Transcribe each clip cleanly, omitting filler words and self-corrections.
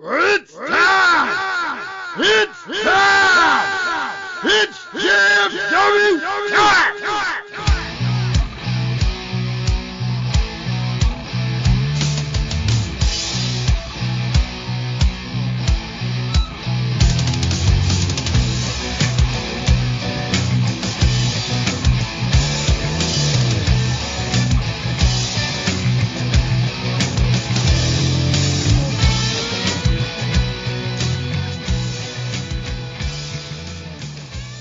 It's time! It's time! It's JFW time!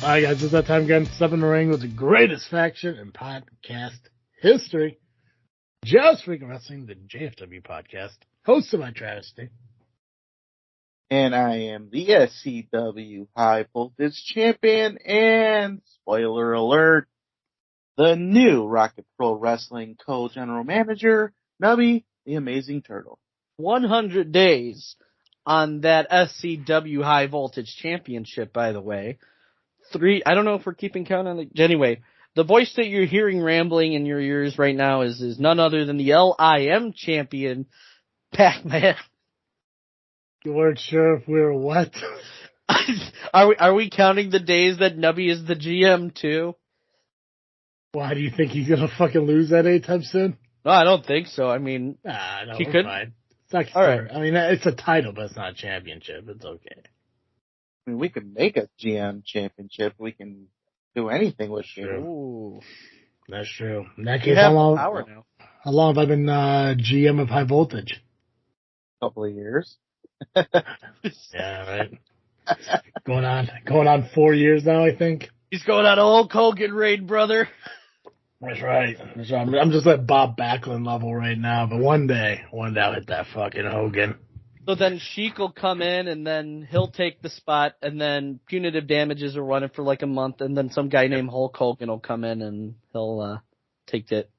Alright guys, it's that time again. Step in the ring with the greatest faction in podcast history. Just Freaking Wrestling, the JFW Podcast, hosted by Travis D. And I am the SCW High Voltage Champion, and spoiler alert, the new Rocket Pro Wrestling Co-General Manager, Nubby, the Amazing Turtle. 100 days on that SCW High Voltage Championship, by the way. I don't know if we're keeping count on it. Anyway, the voice that you're hearing rambling in your ears right now is none other than the L.I.M champion, Pacman. You weren't sure if we were what? Are we counting the days that Nubby is the GM too? Why do you think he's gonna fucking lose that anytime soon? No, I don't think so. I mean, no, he could. Fine. It's not all fair. right. I mean, it's a title, but it's not a championship. It's okay. I mean, we could make a GM championship. We can do anything with it. Ooh. That's true. In that You case, have power now. How long have I been GM of High Voltage? A couple of years. Yeah, right. going on 4 years now, I think. He's going on a Hulk Hogan raid, brother. That's right. I'm just at Bob Backlund level right now, but one day I'll hit that fucking Hogan. So then Sheik will come in, and then he'll take the spot, and then punitive damages are running for like a month, and then some guy named Hulk Hogan will come in, and he'll take it.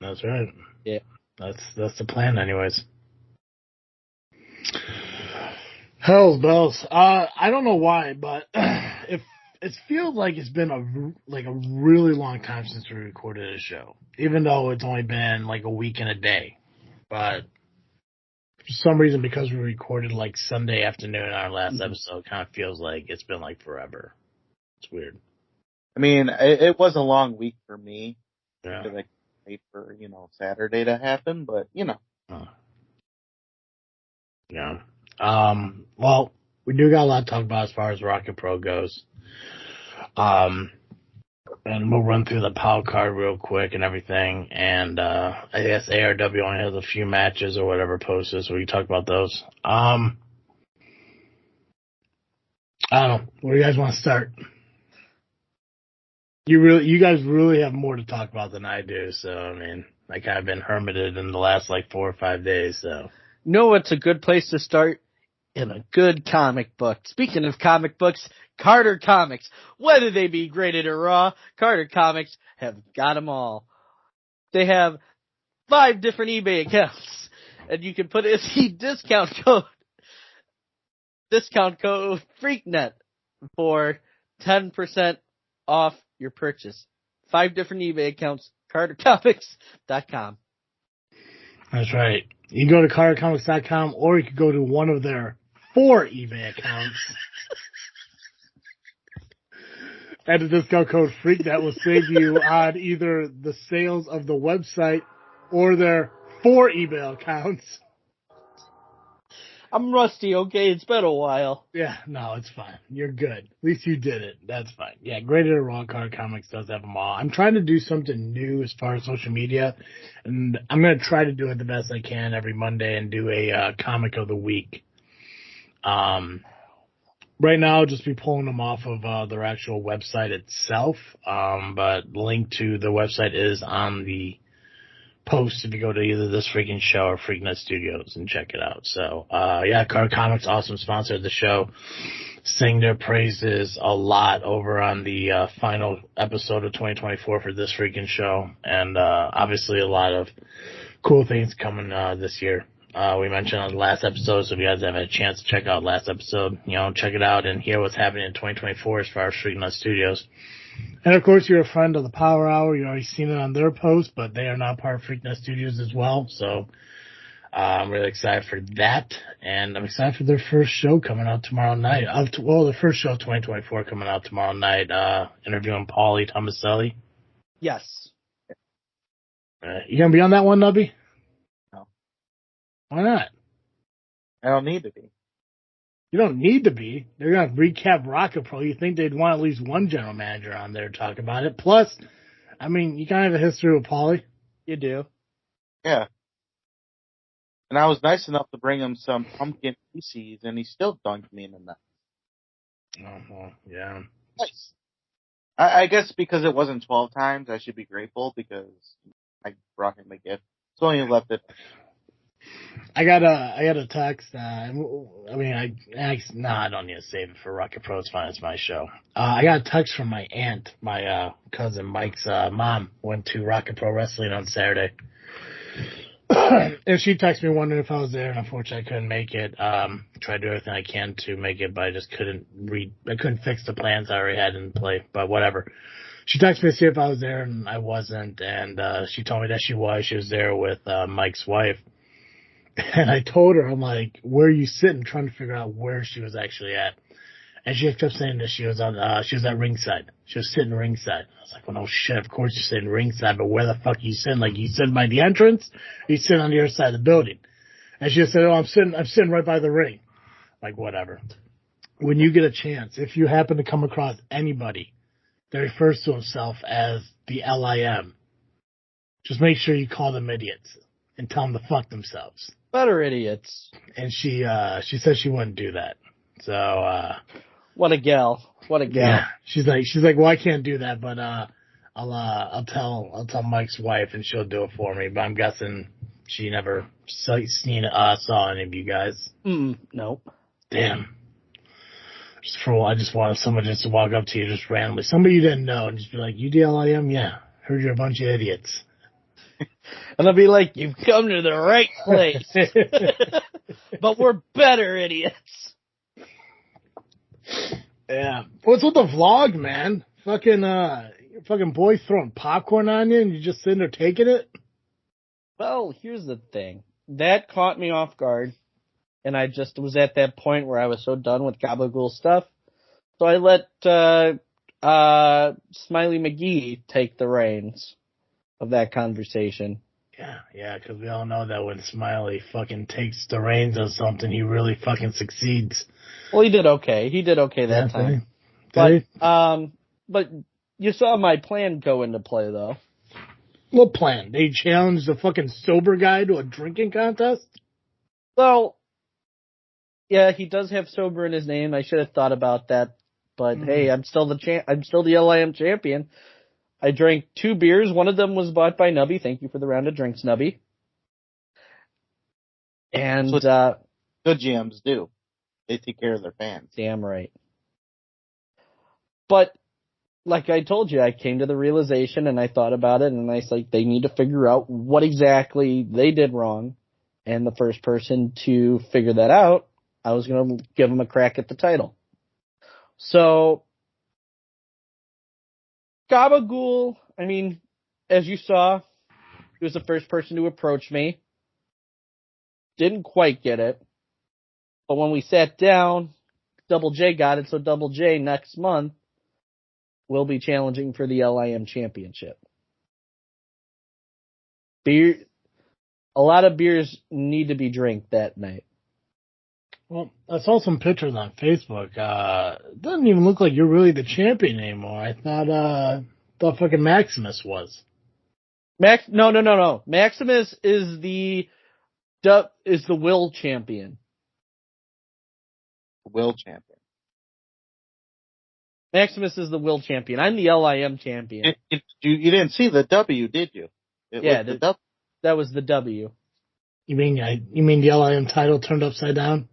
That's right. Yeah. That's the plan anyways. Hell's bells. I don't know why, but it feels like it's been a really long time since we recorded a show, even though it's only been like a week and a day. But for some reason, because we recorded like Sunday afternoon, our last episode kind of feels like it's been like forever. It's weird. I mean, it was a long week for me. Yeah. Because I wait for, Saturday to happen, but, Yeah. Well, we do got a lot to talk about as far as Rocket Pro goes. And we'll run through the POW card real quick and everything. And, I guess ARW only has a few matches or whatever posted, so we can talk about those. I don't know. Where do you guys want to start? You guys really have more to talk about than I do, so, I mean, like, I've been hermited in the last, 4 or 5 days, so. Know what's a good place to start? In a good comic book. Speaking of comic books, Carter Comics. Whether they be graded or raw, Carter Comics have got them all. They have 5 different eBay accounts, and you can put in the discount code FreakNet for 10% off your purchase. 5 different eBay accounts, CarterComics.com. That's right. You can go to CarterComics.com, or you can go to one of their 4 eBay accounts. And the discount code FreakNet will save you on either the sales of the website or their 4 email accounts. I'm rusty, okay? It's been a while. Yeah, no, it's fine. You're good. At least you did it. That's fine. Yeah, Graded or Raw Card Comics does have them all. I'm trying to do something new as far as social media, and I'm going to try to do it the best I can every Monday and do a comic of the week. Right now, I'll just be pulling them off of their actual website itself, but the link to the website is on the post if you go to either This Freaking Show or FreakNet Studios and check it out. So, yeah, Carter Comics, awesome sponsor of the show. Sing their praises a lot over on the final episode of 2024 for This Freaking Show. And obviously a lot of cool things coming this year. We mentioned on the last episode, so if you guys haven't had a chance to check out last episode, check it out and hear what's happening in 2024 as far as FreakNet Studios. And, of course, you're a friend of the Power Hour. You've already seen it on their post, but they are now part of FreakNet Studios as well. So I'm really excited for that, and I'm excited for their first show coming out tomorrow night. The first show of 2024 coming out tomorrow night, interviewing Paulie Tomaselli. Yes. You gonna be on that one, Nubby? No. Why not? I don't need to be. You don't need to be. They're gonna recap Rocket Pro. You think they'd want at least one general manager on there to talk about it. Plus, I mean, you kind of have a history with Paulie. You do. Yeah. And I was nice enough to bring him some pumpkin feces, and he still dunked me in the nuts. Oh, well, yeah. Nice. I guess because it wasn't 12 times, I should be grateful because I brought him a gift. So he left it. I got a text. I don't need to save it for Rocket Pro. It's fine. It's my show. I got a text from my aunt. My cousin Mike's mom went to Rocket Pro Wrestling on Saturday. And she texted me wondering if I was there, and unfortunately I couldn't make it. Tried to do everything I can to make it, but I just couldn't fix the plans I already had in play, but whatever. She texted me to see if I was there, and I wasn't, and she told me that she was. She was there with Mike's wife. And I told her, I'm like, where are you sitting? Trying to figure out where she was actually at. And she kept saying that she was at ringside. She was sitting ringside. I was like, well, no shit, of course you're sitting ringside, but where the fuck are you sitting? Like, you sitting by the entrance? Or you sitting on the other side of the building? And she said, oh, I'm sitting right by the ring. Like, whatever. When you get a chance, if you happen to come across anybody that refers to himself as the L.I.M, just make sure you call them idiots and tell them to fuck themselves. Better idiots. And she said she wouldn't do that. So, what a gal. What a gal. Yeah. She's like, well, I can't do that, but, I'll tell Mike's wife and she'll do it for me. But I'm guessing she never saw any of you guys. Nope. Damn. I just wanted someone just to walk up to you just randomly. Somebody you didn't know and just be like, you DLIM? Yeah. Heard you're a bunch of idiots. And I'll be like, you've come to the right place. But we're better idiots. Yeah. What's with the vlog, man? Fucking boys throwing popcorn on you and you just sitting there taking it? Well, here's the thing. That caught me off guard. And I just was at that point where I was so done with Gabagool stuff. So I let Smiley McGee take the reins of that conversation. Yeah, because we all know that when Smiley fucking takes the reins of something, he really fucking succeeds. Well, he did okay. He did okay that time. But you saw my plan go into play, though. What plan? They challenged a fucking sober guy to a drinking contest? Well, yeah, he does have sober in his name. I should have thought about that. But hey, I'm still the L.I.M champion. I drank 2 beers. One of them was bought by Nubby. Thank you for the round of drinks, Nubby. And good GMs do. They take care of their fans. Damn right. But like I told you, I came to the realization and I thought about it and I was like, they need to figure out what exactly they did wrong. And the first person to figure that out, I was going to give them a crack at the title. So Gabagool, I mean, as you saw, he was the first person to approach me. Didn't quite get it. But when we sat down, Double J got it, so Double J next month will be challenging for the L.I.M championship. A lot of beers need to be drank that night. Well, I saw some pictures on Facebook. It doesn't even look like you're really the champion anymore. I thought fucking Maximus was. No. Maximus is the Will champion. Will champion. Maximus is the Will champion. I'm the L.I.M champion. You didn't see the W, did you? That was the W. You mean the L.I.M title turned upside down?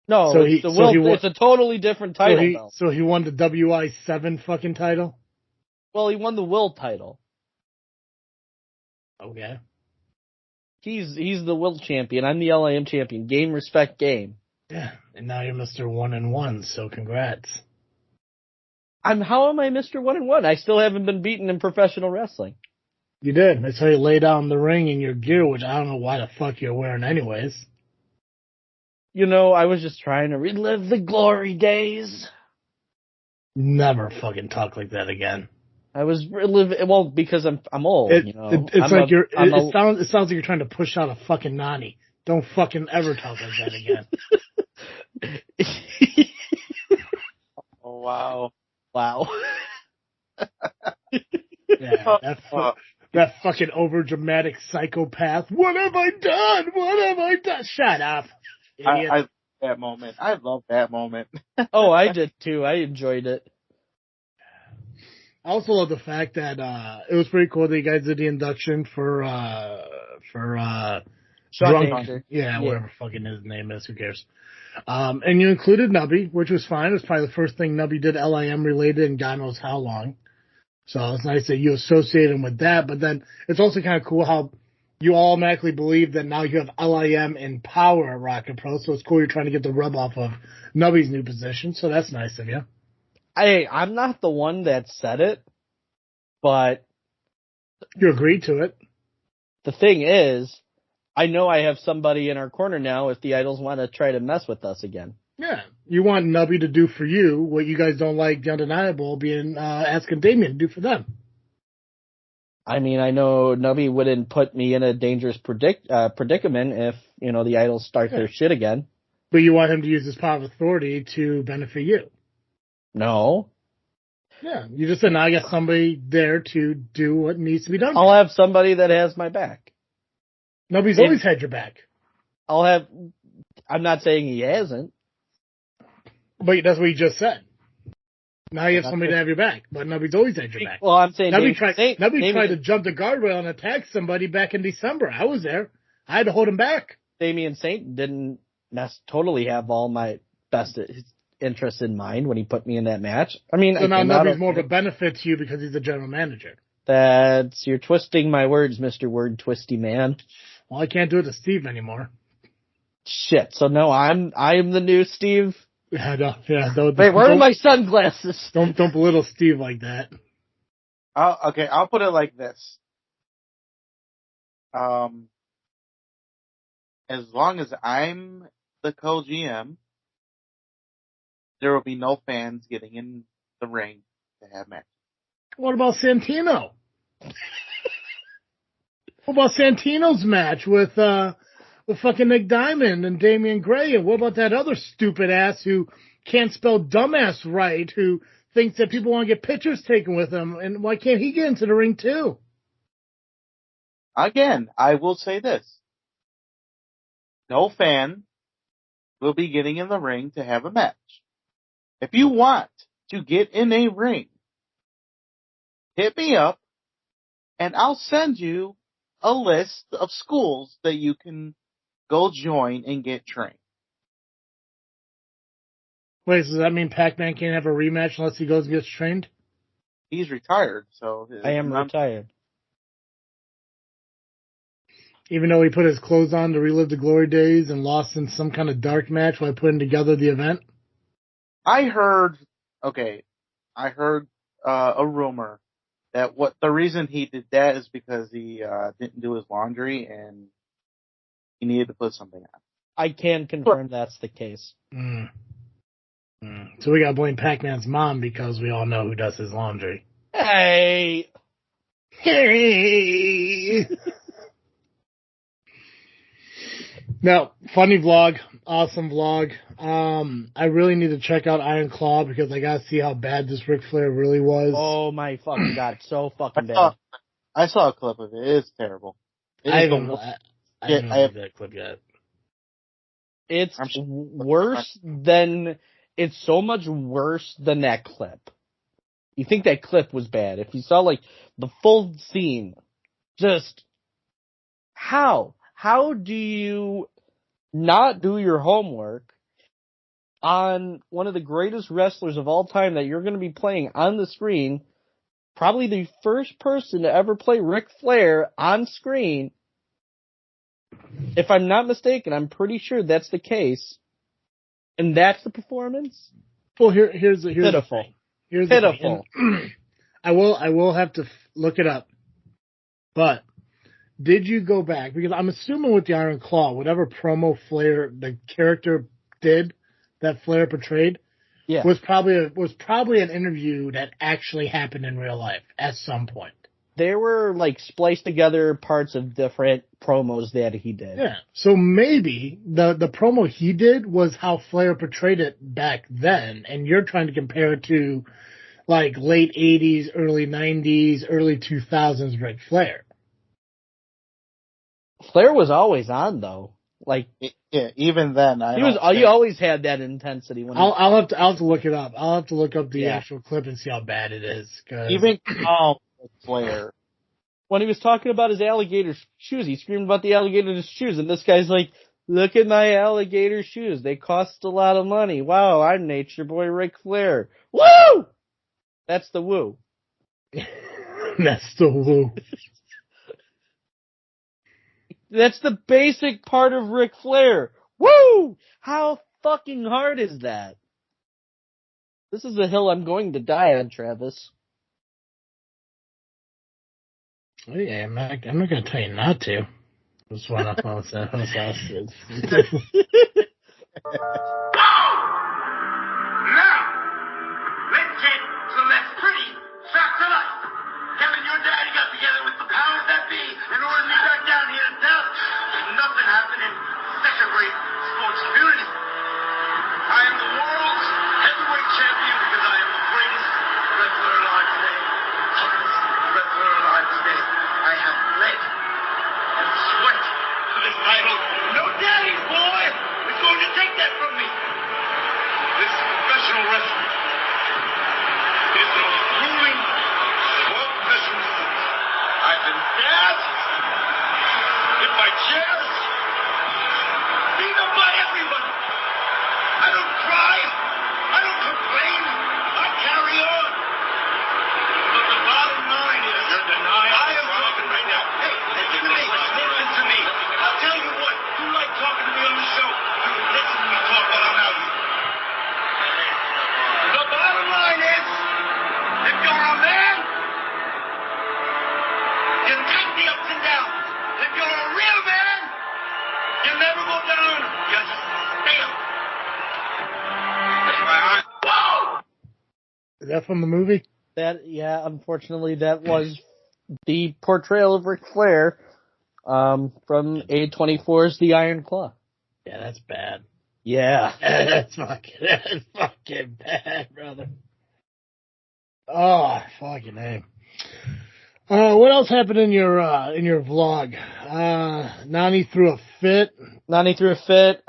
No, it's a totally different title. So he won the WI7 fucking title? Well, he won the Will title. Okay. He's the Will champion. I'm the L.I.M champion. Game, respect, game. Yeah, and now you're Mr. 1-1, so congrats. How am I Mr. 1-1? I still haven't been beaten in professional wrestling. You did. I saw you lay down in the ring in your gear, which I don't know why the fuck you're wearing anyways. You know, I was just trying to relive the glory days. Never fucking talk like that again. I was reliving, well, because I'm old, you know. It sounds like you're trying to push out a fucking nanny. Don't fucking ever talk like that again. Oh, wow. Wow. Yeah, that fucking overdramatic psychopath. What have I done? What have I done? Shut up. I that moment. I love that moment. Oh, I did too. I enjoyed it. I also love the fact that it was pretty cool that you guys did the induction for Sean drunk. Hector. Yeah, whatever fucking his name is, who cares? And you included Nubby, which was fine. It was probably the first thing Nubby did L.I.M related in God knows how long. So it's nice that you associate him with that, but then it's also kind of cool how you automatically believe that now you have L.I.M in power at Rocket Pro, so it's cool you're trying to get the rub off of Nubby's new position, so that's nice of you. I'm not the one that said it, but you agreed to it. The thing is, I know I have somebody in our corner now if the idols want to try to mess with us again. Yeah, you want Nubby to do for you what you guys don't like the Undeniable being asking Damien to do for them. I mean, I know Nubby wouldn't put me in a dangerous predicament if, you know, the idols start their shit again. But you want him to use his power of authority to benefit you. No. Yeah, you just said now I got somebody there to do what needs to be done. I'll have somebody that has my back. Nobody's always had your back. I'm not saying he hasn't. But that's what you just said. Now you have somebody to have your back, but nobody's always had your back. Well, I'm saying Nubby tried to jump the guardrail and attack somebody back in December. I was there. I had to hold him back. Damian Saint didn't totally have all my best interests in mind when he put me in that match. I mean, so now Nubby's more of a benefit to you because he's the general manager. You're twisting my words, Mr. Word Twisty Man. Well, I can't do it to Steve anymore. Shit. So no, I am the new Steve. Yeah, no, yeah. Wait, where are my sunglasses? Don't belittle Steve like that. Okay, I'll put it like this. As long as I'm the co-GM, there will be no fans getting in the ring to have matches. What about Santino? What about Santino's match with fucking Nick Diamond and Damian Gray? And what about that other stupid ass who can't spell dumbass right, who thinks that people want to get pictures taken with him? And why can't he get into the ring too? Again, I will say this. No fan will be getting in the ring to have a match. If you want to get in a ring, hit me up and I'll send you a list of schools that you can go join and get trained. Wait, so does that mean Pacman can't have a rematch unless he goes and gets trained? He's retired, so... I am retired. Even though he put his clothes on to relive the glory days and lost in some kind of dark match while putting together the event? I heard a rumor that the reason he did that is because he didn't do his laundry and he needed to put something on. I can confirm that's the case. So we gotta blame Pac-Man's mom because we all know who does his laundry. Hey! Now, funny vlog, awesome vlog. I really need to check out Iron Claw because I gotta see how bad this Ric Flair really was. Oh my fucking god, so fucking bad. I saw a clip of it. It's terrible. I haven't looked at that clip yet. It's it's so much worse than that clip. You think that clip was bad. If you saw like the full scene, just how do you not do your homework on one of the greatest wrestlers of all time that you're going to be playing on the screen, probably the first person to ever play Ric Flair on screen? If I'm not mistaken, I'm pretty sure that's the case. And that's the performance? Well, here's pitiful. Here's pitiful. I will have to look it up. But did you go back? Because I'm assuming with the Iron Claw, whatever promo Flair, the character did, that Flair portrayed, Yeah. was probably an interview that actually happened in real life at some point. They were like spliced together parts of different promos that he did. Yeah. So maybe the promo he did was how Flair portrayed it back then, and you're trying to compare it to like late 80s, early 90s, early 2000s Ric Flair. Flair was always on though. Like Yeah, even then, he always had that intensity when I'll have to look it up. I'll have to look up the Yeah. actual clip and see how bad it is. 'Cause even Flair. when he was talking about his alligator shoes, he screamed about the alligator shoes, and this guy's like, "Look at my alligator shoes. They cost a lot of money. Wow, I'm Nature Boy Ric Flair. Woo!" That's the woo. that's the woo. That's the basic part of Ric Flair. Woo! How fucking hard is that? This is a hill I'm going to die on, Travis. Oh, yeah, I'm not going to tell you not to. Just want to Now, let's get to Let's Pretty Fact of Life. Kevin, your daddy got together with the powers that be and ordered me back down here to tell us there's nothing happening in such a great sports community. I am the world's heavyweight champion because I am the greatest wrestler alive today. Toughest wrestler alive today. I have bled and sweat for this title. No daddy's boy is going to take that from me. This is professional wrestling. It is the most grueling of all professional sports. I've been stabbed, hit by chairs, beat up by everybody. I don't cry. I don't complain. I carry on. But the bottom line is, I am talking right now. Hey, listen to me. Listen to me. I'll tell you what. You like talking to me on the show. You can listen to me talk while I'm out here. The bottom line is, if you're a man, you take the ups and downs. If you're a real man, you never go down. You just stay up. That's why whoa! is that from the movie? Unfortunately, that was the portrayal of Ric Flair from A24's The Iron Claw. Yeah, that's bad. Yeah. That's fucking bad, brother. Oh, fucking name. What else happened in your vlog? Nani threw a fit. Nani threw a fit.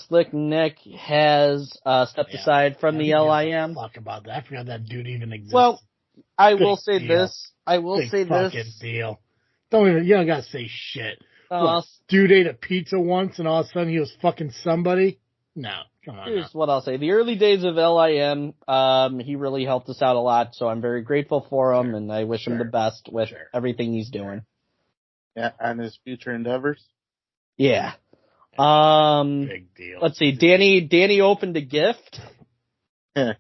Slick Nick has stepped aside from the L.I.M. Fuck about that. I forgot that dude even exists. Well, I will say deal. this. I will Big say fucking this. deal. You don't gotta say shit. Uh, What, dude ate a pizza once and all of a sudden he was fucking somebody? No, come on. Here's what I'll say. The early days of L.I.M., he really helped us out a lot, so I'm very grateful for him, and I wish him the best with everything he's doing. Yeah, and his future endeavors. Yeah. Big deal. Let's see. Danny opened a gift. I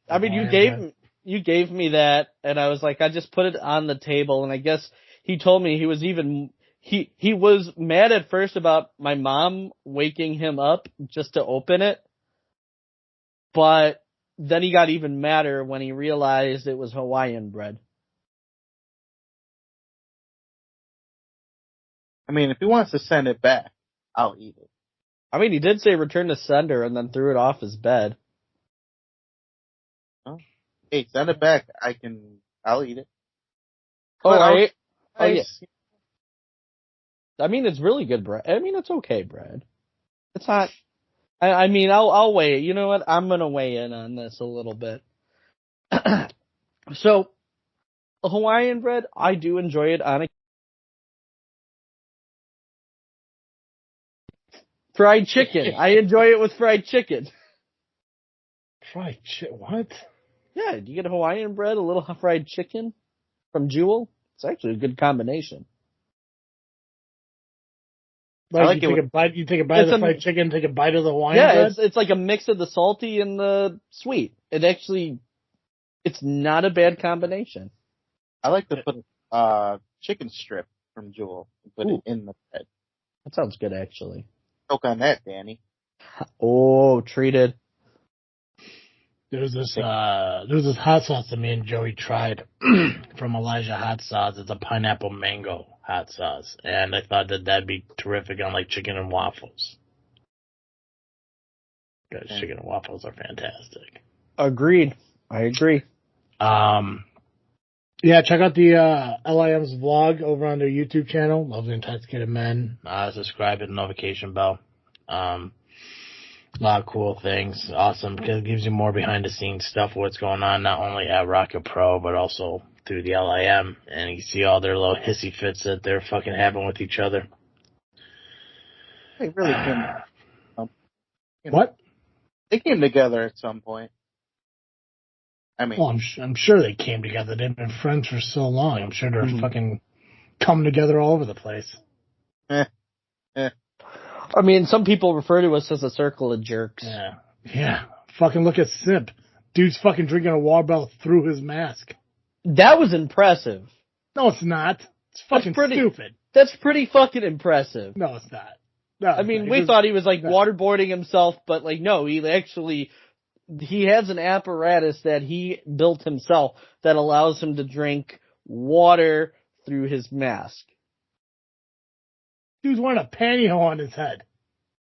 I mean, you gave me that, and I was like, I just put it on the table, and I guess he told me he was he was mad at first about my mom waking him up just to open it, but then he got even madder when he realized it was Hawaiian bread. I mean, if he wants to send it back, I'll eat it. I mean, he did say return to sender and then threw it off his bed. Oh. Hey, send it back. I'll eat it. Oh, I yeah. I mean, it's really good bread. I mean, it's okay bread. It's not. I mean, I'll weigh it. You know what? I'm gonna weigh in on this a little bit. So, Hawaiian bread, I do enjoy it on a fried chicken. I enjoy it with fried chicken. Fried chicken? What? Yeah, you get Hawaiian bread, a little fried chicken from Jewel. It's actually a good combination. Like you take a bite of the fried chicken, take a bite of the Hawaiian bread? Yeah, it's like a mix of the salty and the sweet. It's not a bad combination. I like to put chicken strip from Jewel and put it in the bread. That sounds good, actually. Choke on that, Danny. Oh, treated. There's this hot sauce that me and Joey tried from Elijah Hot Sauce. It's a pineapple mango hot sauce, and I thought that'd be terrific on like chicken and waffles. Because chicken and waffles are fantastic. Agreed. I agree. Yeah, check out the L.I.M's vlog over on their YouTube channel, Love the Intoxicated Men. Subscribe, hit the notification bell. A lot of cool things. Awesome, because it gives you more behind-the-scenes stuff, what's going on, not only at ArwPro, but also through the L.I.M. And you see all their little hissy fits that they're fucking having with each other. They really came. What? They came together at some point. I mean, well, I'm sure they came together. They've been friends for so long. I'm sure they're fucking coming together all over the place. I mean, some people refer to us as a circle of jerks. Yeah. Fucking look at Simp. Dude's fucking drinking a water bottle through his mask. That was impressive. No, it's not. It's fucking stupid. That's pretty fucking impressive. No, it's not. No, I mean, we thought he was like waterboarding himself, but like, no, he has an apparatus that he built himself that allows him to drink water through his mask. Dude's wearing a pantyhose on his head.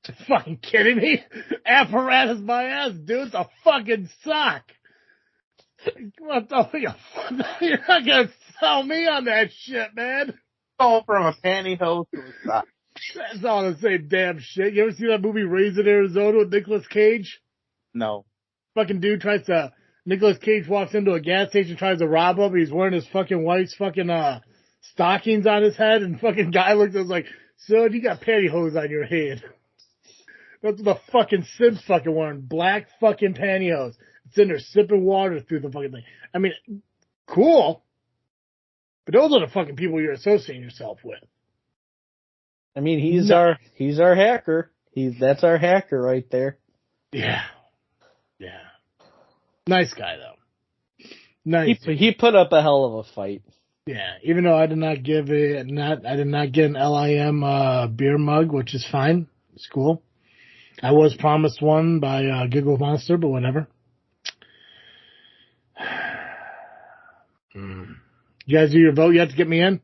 Are you fucking kidding me? Apparatus my ass, dude. It's a fucking sock. What the fuck? You're not gonna sell me on that shit, man. All from a pantyhose to a sock. That's all the same damn shit. You ever see that movie Raising Arizona with Nicolas Cage? No. Fucking dude Nicolas Cage walks into a gas station, tries to rob him. He's wearing his fucking wife's fucking, stockings on his head, and fucking guy looks at him like, son, you got pantyhose on your head. That's what the fucking Sim's fucking wearing. Black fucking pantyhose. It's in there sipping water through the fucking thing. I mean, cool. But those are the fucking people you're associating yourself with. I mean, he's our hacker. That's our hacker right there. Yeah. Yeah. Nice guy though. Nice. He put up a hell of a fight. Yeah, even though I did not get an L.I.M. Beer mug, which is fine. It's cool. I was promised one by Giggle Monster, but whatever. You guys do your vote yet to get me in?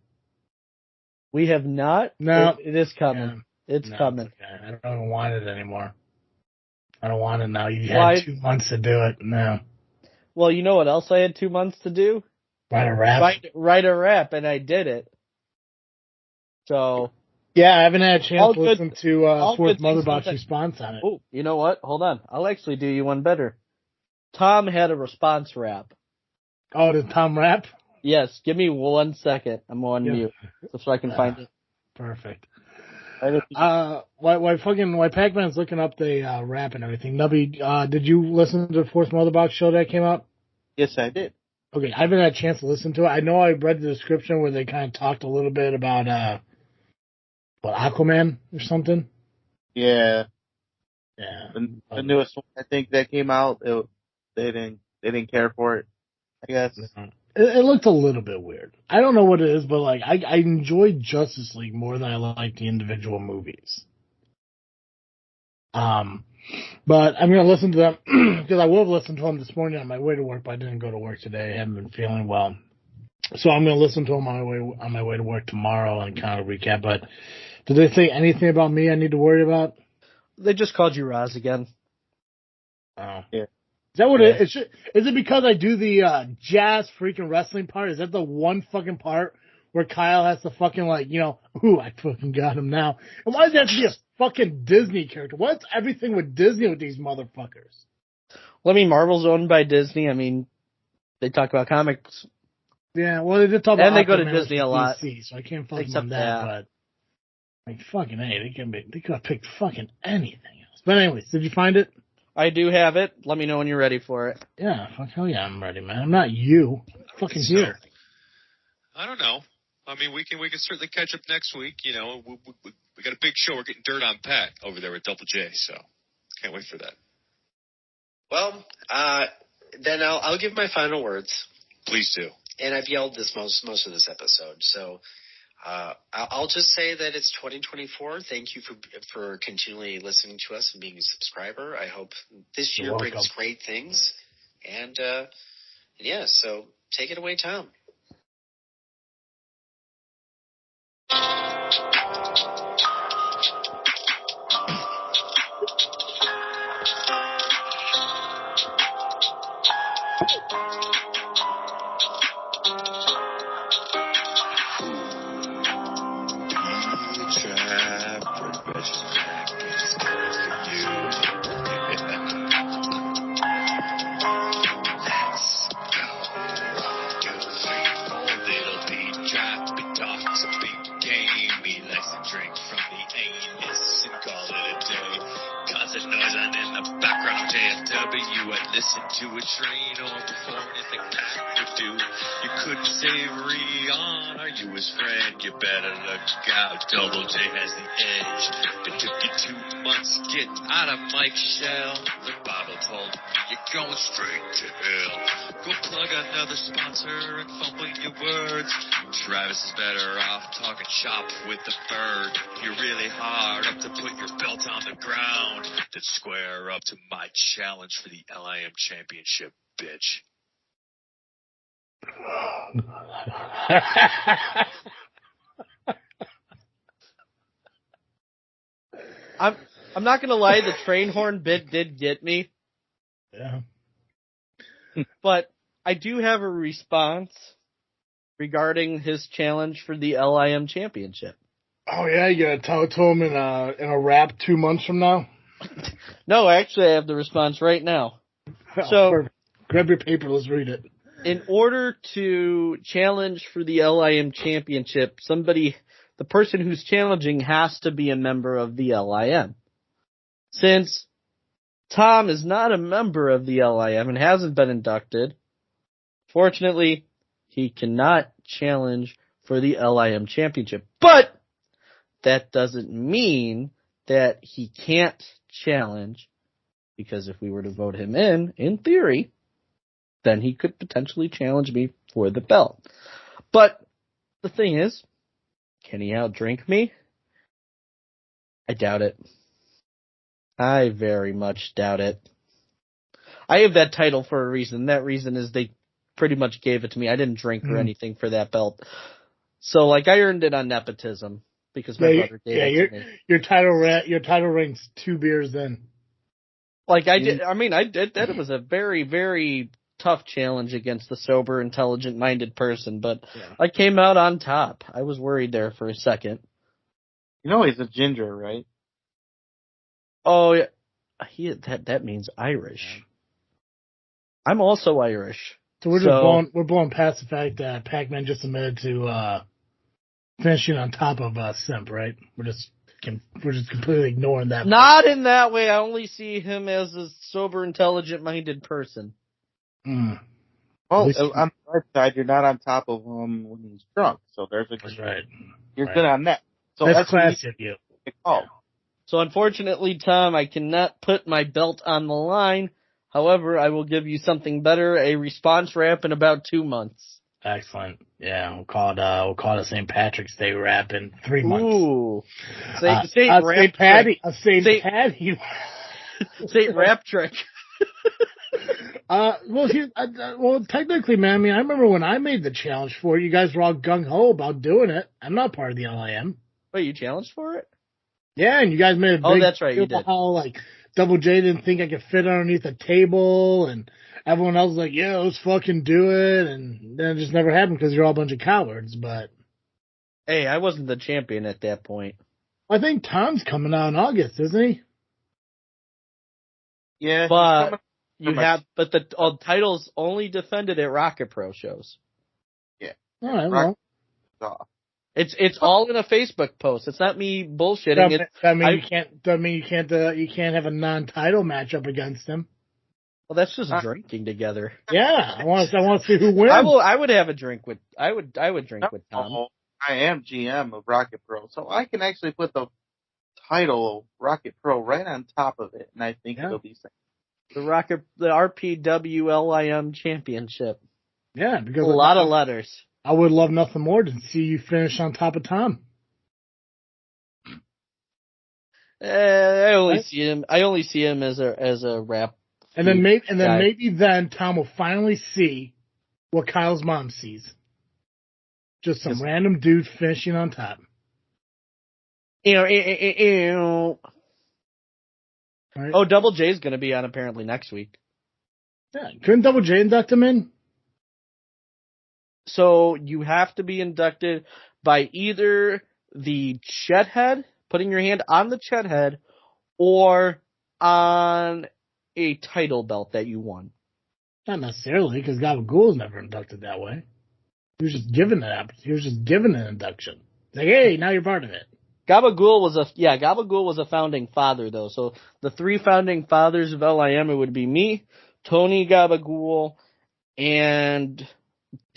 We have not. No. It is coming. Yeah. It's coming. Okay. I don't want it anymore. I don't want it now. You had 2 months to do it. No. Well, you know what else I had 2 months to do? Write a rap. Write a rap, and I did it. So. Yeah, I haven't had a chance to listen to Fourth Motherbox response on it. Oh, you know what? Hold on. I'll actually do you one better. Tom had a response rap. Oh, did Tom rap? Yes. Give me 1 second. I'm on mute so I can find it. Perfect. Why Pacman's looking up the rap and everything. Nubby, did you listen to the Fourth Motherbox show that came out? Yes, I did. Okay, I haven't had a chance to listen to it. I know I read the description where they kind of talked a little bit about Aquaman or something. Yeah. Yeah. The newest one, I think, that came out, they didn't care for it, I guess. It looked a little bit weird. I don't know what it is, but like I enjoyed Justice League more than I liked the individual movies. But I'm gonna listen to them because I would have listened to them this morning on my way to work, but I didn't go to work today. I haven't been feeling well, so I'm gonna listen to them on my way to work tomorrow and kind of recap. But did they say anything about me I need to worry about? They just called you Roz again. Oh, yeah. Is that what it is? Is it because I do the jazz freaking wrestling part? Is that the one fucking part where Kyle has to fucking ooh, I fucking got him now. And why does it have to be a fucking Disney character? What's everything with Disney with these motherfuckers? Well, I mean, Marvel's owned by Disney. I mean, they talk about comics. Yeah, well, they did talk about and they go to Disney a lot. DC, so I can't fuck them on that, but like fucking hey, they could have picked fucking anything else. But anyways, did you find it? I do have it. Let me know when you're ready for it. Yeah, fuck hell yeah, I'm ready, man. I'm not you. I'm fucking here. I don't know. I mean, we can certainly catch up next week. You know, we got a big show. We're getting dirt on Pat over there at Double J, so can't wait for that. Well, then I'll give my final words. Please do. And I've yelled this most of this episode. So I'll just say that it's 2024. Thank you for continually listening to us and being a subscriber. I hope this year brings great things. And yeah, so take it away, Tom. JFW, I'd listen to a train or perform anything Pac would do. You couldn't save Rion, are you his friend? You better look out, Double J has the edge. It took you 2 months getting out of Mike's shell. The Bible told me you're going straight to hell. Go plug another sponsor and fumble your words. Travis is better off talking shop with the bird. You're really hard up to put your belt on the ground. Then square up to my challenge for the L.I.M championship, bitch. I'm not gonna lie, the train horn bit did get me. Yeah. But I do have a response regarding his challenge for the L.I.M championship. Oh yeah, you gotta tell it to him in a rap 2 months from now. No, actually, I have the response right now. So, perfect. Grab your paper, let's read it. In order to challenge for the L.I.M championship, the person who's challenging has to be a member of the L.I.M. Since Tom is not a member of the L.I.M. and hasn't been inducted, fortunately, he cannot challenge for the L.I.M championship. But that doesn't mean that he can't challenge, because if we were to vote him in theory, then he could potentially challenge me for the belt. But the thing is, can he outdrink me? I doubt it. I very much doubt it. I have that title for a reason. That reason is they pretty much gave it to me. I didn't drink or anything for that belt. So, I earned it on nepotism because my brother gave it to me. Your title ranks 2 beers in. I did. I mean, I did. That was a very, very tough challenge against the sober, intelligent-minded person, but I came out on top. I was worried there for a second. You know he's a ginger, right? Oh, yeah. That means Irish. I'm also Irish. So we're blowing past the fact that Pacman just admitted to finishing on top of Simp, right? We're just completely ignoring that. Not in that way. I only see him as a sober, intelligent-minded person. Well, on the right side, you're not on top of him when he's drunk. So there's a. That's right. You're good on that. So that's classy of you. So unfortunately, Tom, I cannot put my belt on the line. However, I will give you something better, a response rap in about 2 months. Excellent. Yeah, we'll call it a St. Patrick's Day rap in 3 months. Ooh. St. Patty. St. Rap Trick. Well, technically, man, I mean, I remember when I made the challenge for it, you guys were all gung-ho about doing it. I'm not part of the L.I.M. Wait, you challenged for it? Yeah, and you guys made a big that's right, you did. How, Double J didn't think I could fit underneath a table, and everyone else was like, yeah, let's fucking do it, and then it just never happened because you're all a bunch of cowards, but... Hey, I wasn't the champion at that point. I think Tom's coming out in August, isn't he? Yeah, but the title's only defended at ArwPro shows. Yeah. All right, well. It's all in a Facebook post. It's not me bullshitting. You can't have a non-title matchup against him. Well, that's just drinking together. Yeah, I want to see who wins. I would have a drink with. I would drink with Tom. I am GM of ArwPro, so I can actually put the title of ArwPro right on top of it, and I think it'll be safe. The RPW L.I.M championship. Yeah, because a lot of letters. I would love nothing more than see you finish on top of Tom. I only see him as a rap. And then maybe Tom will finally see what Kyle's mom sees. Just some random dude finishing on top. Right? Oh, Double J's going to be on apparently next week. Yeah, couldn't Double J induct him in? So you have to be inducted by either the Chet head, putting your hand on the Chet head, or on a title belt that you won. Not necessarily, because Gabagool was never inducted that way. He was just given an induction. It's like, hey, now you're part of it. Gabagool was a founding father, though. So the 3 founding fathers of L.I.M, it would be me, Tony Gabagool, and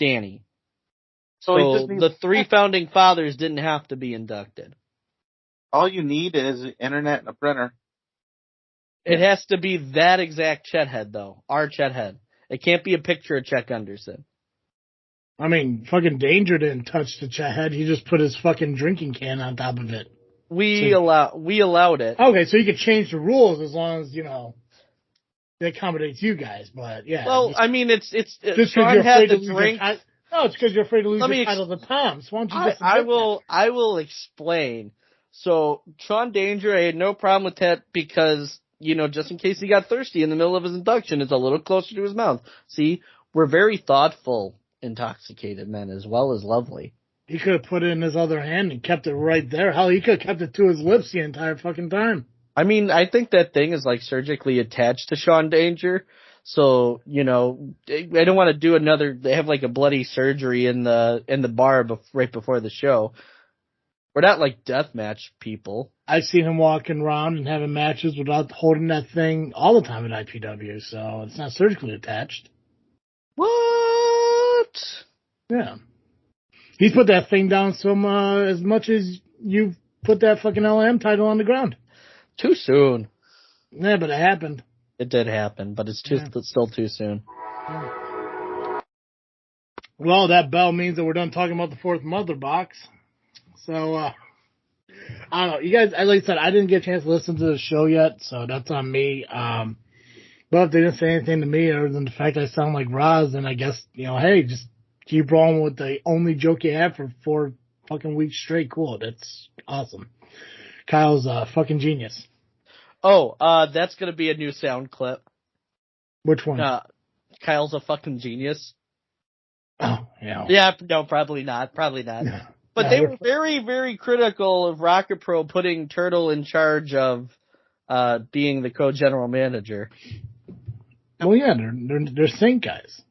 Danny. So the 3 founding fathers didn't have to be inducted. All you need is the internet and a printer. It has to be that exact Chet head, though. Our Chet head. It can't be a picture of Chet Gunderson. I mean, fucking Danger didn't touch the Chet head. He just put his fucking drinking can on top of it. We allowed it. Okay, so you could change the rules as long as, it accommodates you guys, but yeah. Well, I mean, it's just because Sean you're had afraid to the lose drink. No, it's because you're afraid to lose your title to Tom. So why don't you just I will explain. So, Sean Danger, I had no problem with that because, just in case he got thirsty in the middle of his induction, it's a little closer to his mouth. See, we're very thoughtful, intoxicated men, as well as lovely. He could have put it in his other hand and kept it right there. Hell, he could have kept it to his lips the entire fucking time. I mean, I think that thing is like surgically attached to Sean Danger. So, I don't want to do they have like a bloody surgery in the bar right before the show. We're not like deathmatch people. I've seen him walking around and having matches without holding that thing all the time at IPW, so it's not surgically attached. What? Yeah. He's put that thing down as much as you've put that fucking L.I.M title on the ground. Too soon. Yeah, but it happened. It did happen, but it's still too soon. Yeah. Well, that bell means that we're done talking about the 4th mother box. So, I don't know. You guys, like I said, I didn't get a chance to listen to the show yet, so that's on me. But if they didn't say anything to me other than the fact I sound like Roz, then I guess, hey, just keep rolling with the only joke you have for 4 fucking weeks straight. Cool. That's awesome. Kyle's a fucking genius. Oh, that's gonna be a new sound clip. Which one? Kyle's a fucking genius. Oh, yeah. Yeah, no, probably not. Yeah. But they were very, very critical of ArwPro putting Turtle in charge of being the co-general manager. Well, yeah, they're Saint guys.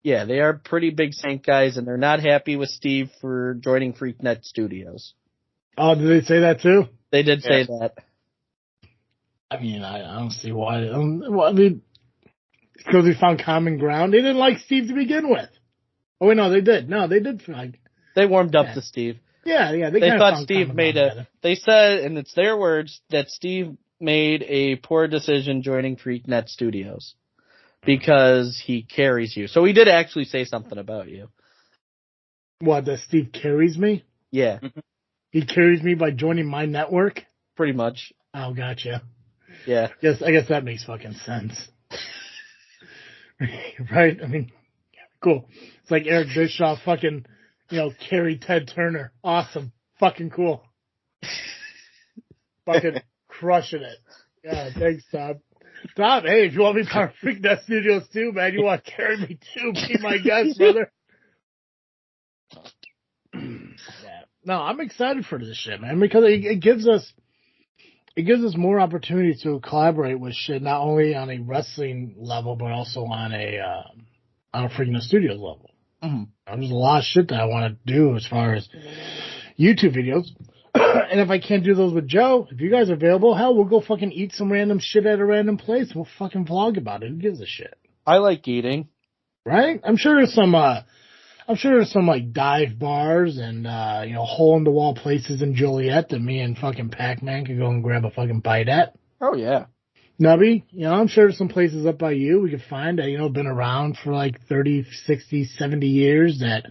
Yeah, they are pretty big Saint guys, and they're not happy with Steve for joining FreakNet Studios. Oh, did they say that too? They did say that. I mean, I don't see why. Because we found common ground. They didn't like Steve to begin with. Oh, wait, no, they did. No, they did. They warmed up to Steve. Yeah. They thought Steve they said, and it's their words, that Steve made a poor decision joining FreakNet Studios because he carries you. So he did actually say something about you. What, that Steve carries me? Yeah. He carries me by joining my network? Pretty much. Oh, gotcha. Yeah. Yes, I guess that makes fucking sense. Right? I mean, cool. It's like Eric Bischoff fucking, carried Ted Turner. Awesome. Fucking cool. Fucking crushing it. Yeah, thanks, Tom. Tom, hey, if you want me to part of FreakNet Studios too, man, you want to carry me too, be my guest, brother. Yeah. No, I'm excited for this shit, man, because it gives us more opportunities to collaborate with shit, not only on a wrestling level, but also on a FreakNet Studios level. Mm-hmm. There's a lot of shit that I want to do as far as YouTube videos. And if I can't do those with Joe, if you guys are available, hell, we'll go fucking eat some random shit at a random place. We'll fucking vlog about it. Who gives a shit? I like eating. Right? I'm sure there's some like dive bars and, hole in the wall places in Joliet that me and fucking Pacman could go and grab a fucking bite at. Oh, yeah. Nubby, I'm sure there's some places up by you we could find that, been around for like 30, 60, 70 years that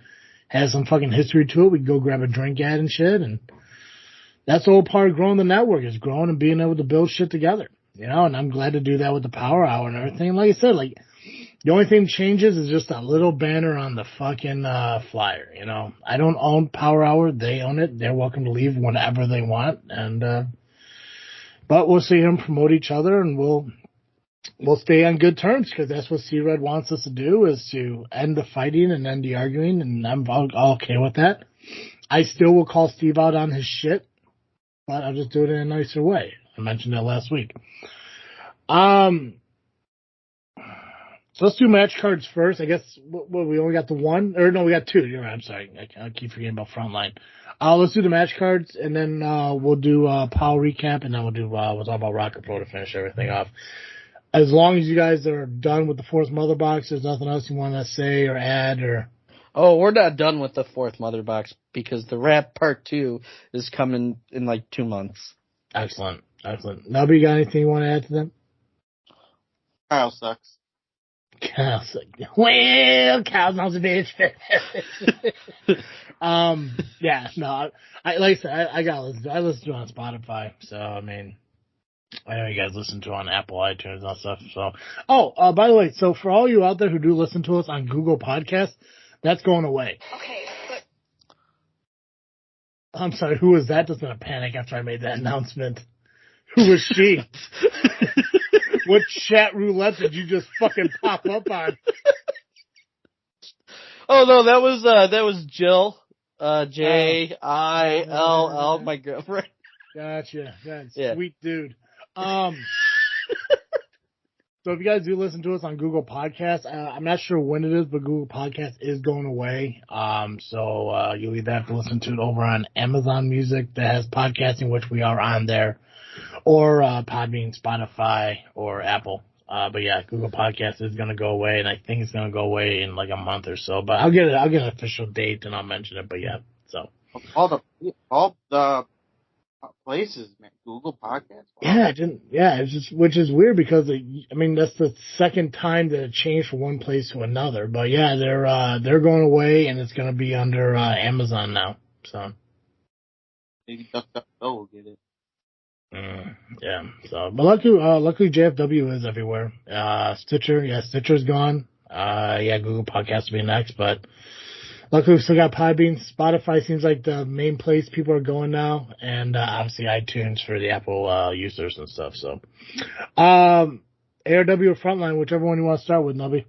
has some fucking history to it. We could go grab a drink at and shit. And that's the whole part of growing the network is growing and being able to build shit together, and I'm glad to do that with the Power Hour and everything. Like I said, the only thing changes is just a little banner on the fucking flyer, I don't own Power Hour. They own it. They're welcome to leave whenever they want. And, but we'll see them promote each other, and we'll stay on good terms because that's what C-Red wants us to do is to end the fighting and end the arguing, and I'm all okay with that. I still will call Steve out on his shit, but I'll just do it in a nicer way. I mentioned that last week. So let's do match cards first. I guess we only got the one, or no, we got two. You're right. I'm sorry. I keep forgetting about Frontline. Let's do the match cards, and then we'll do POW recap, and then we'll talk about ArwPro to finish everything off. As long as you guys are done with the fourth mother box, there's nothing else you want to say or add or. Oh, we're not done with the fourth mother box because the rap part 2 is coming in like 2 months. Excellent. Nubby, you got anything you want to add to them? Kyle sucks. Kyle sucks. Well, Kyle's not a bitch. Yeah, no, like I said, I listen to it on Spotify, so I mean, I know you guys listen to it on Apple, iTunes, and stuff. So, by the way, so for all you out there who do listen to us on Google Podcasts, that's going away. Okay, but I'm sorry, who was that? Just in a panic after I made that announcement. Who was she? What chat roulette did you just fucking pop up on? Oh no, that was Jill. Jill, my girlfriend. Gotcha. That's Yeah. Sweet dude. So if you guys do listen to us on Google Podcasts, I'm not sure when it is, but Google Podcasts is going away. So you'll either have to listen to it over on Amazon Music that has podcasting, which we are on there, or Podbean, Spotify, or Apple. But yeah, Google Podcasts is going to go away, and I think it's going to go away in like a month or so. But I'll get an official date and I'll mention it. But yeah, so All the places, man. Google Podcasts. Wow. It's just, which is weird because that's the second time that it changed from one place to another. But yeah, they're going away, and it's going to be under Amazon now. So Maybe DuckDuckGo will get it. Yeah. So, but luckily JFW is everywhere. Stitcher, Stitcher's gone. Google Podcasts will be next, but luckily we still got Podbean. Spotify seems like the main place people are going now, and obviously iTunes for the Apple users and stuff. So, ARW or Frontline, whichever one you want to start with, Nubby.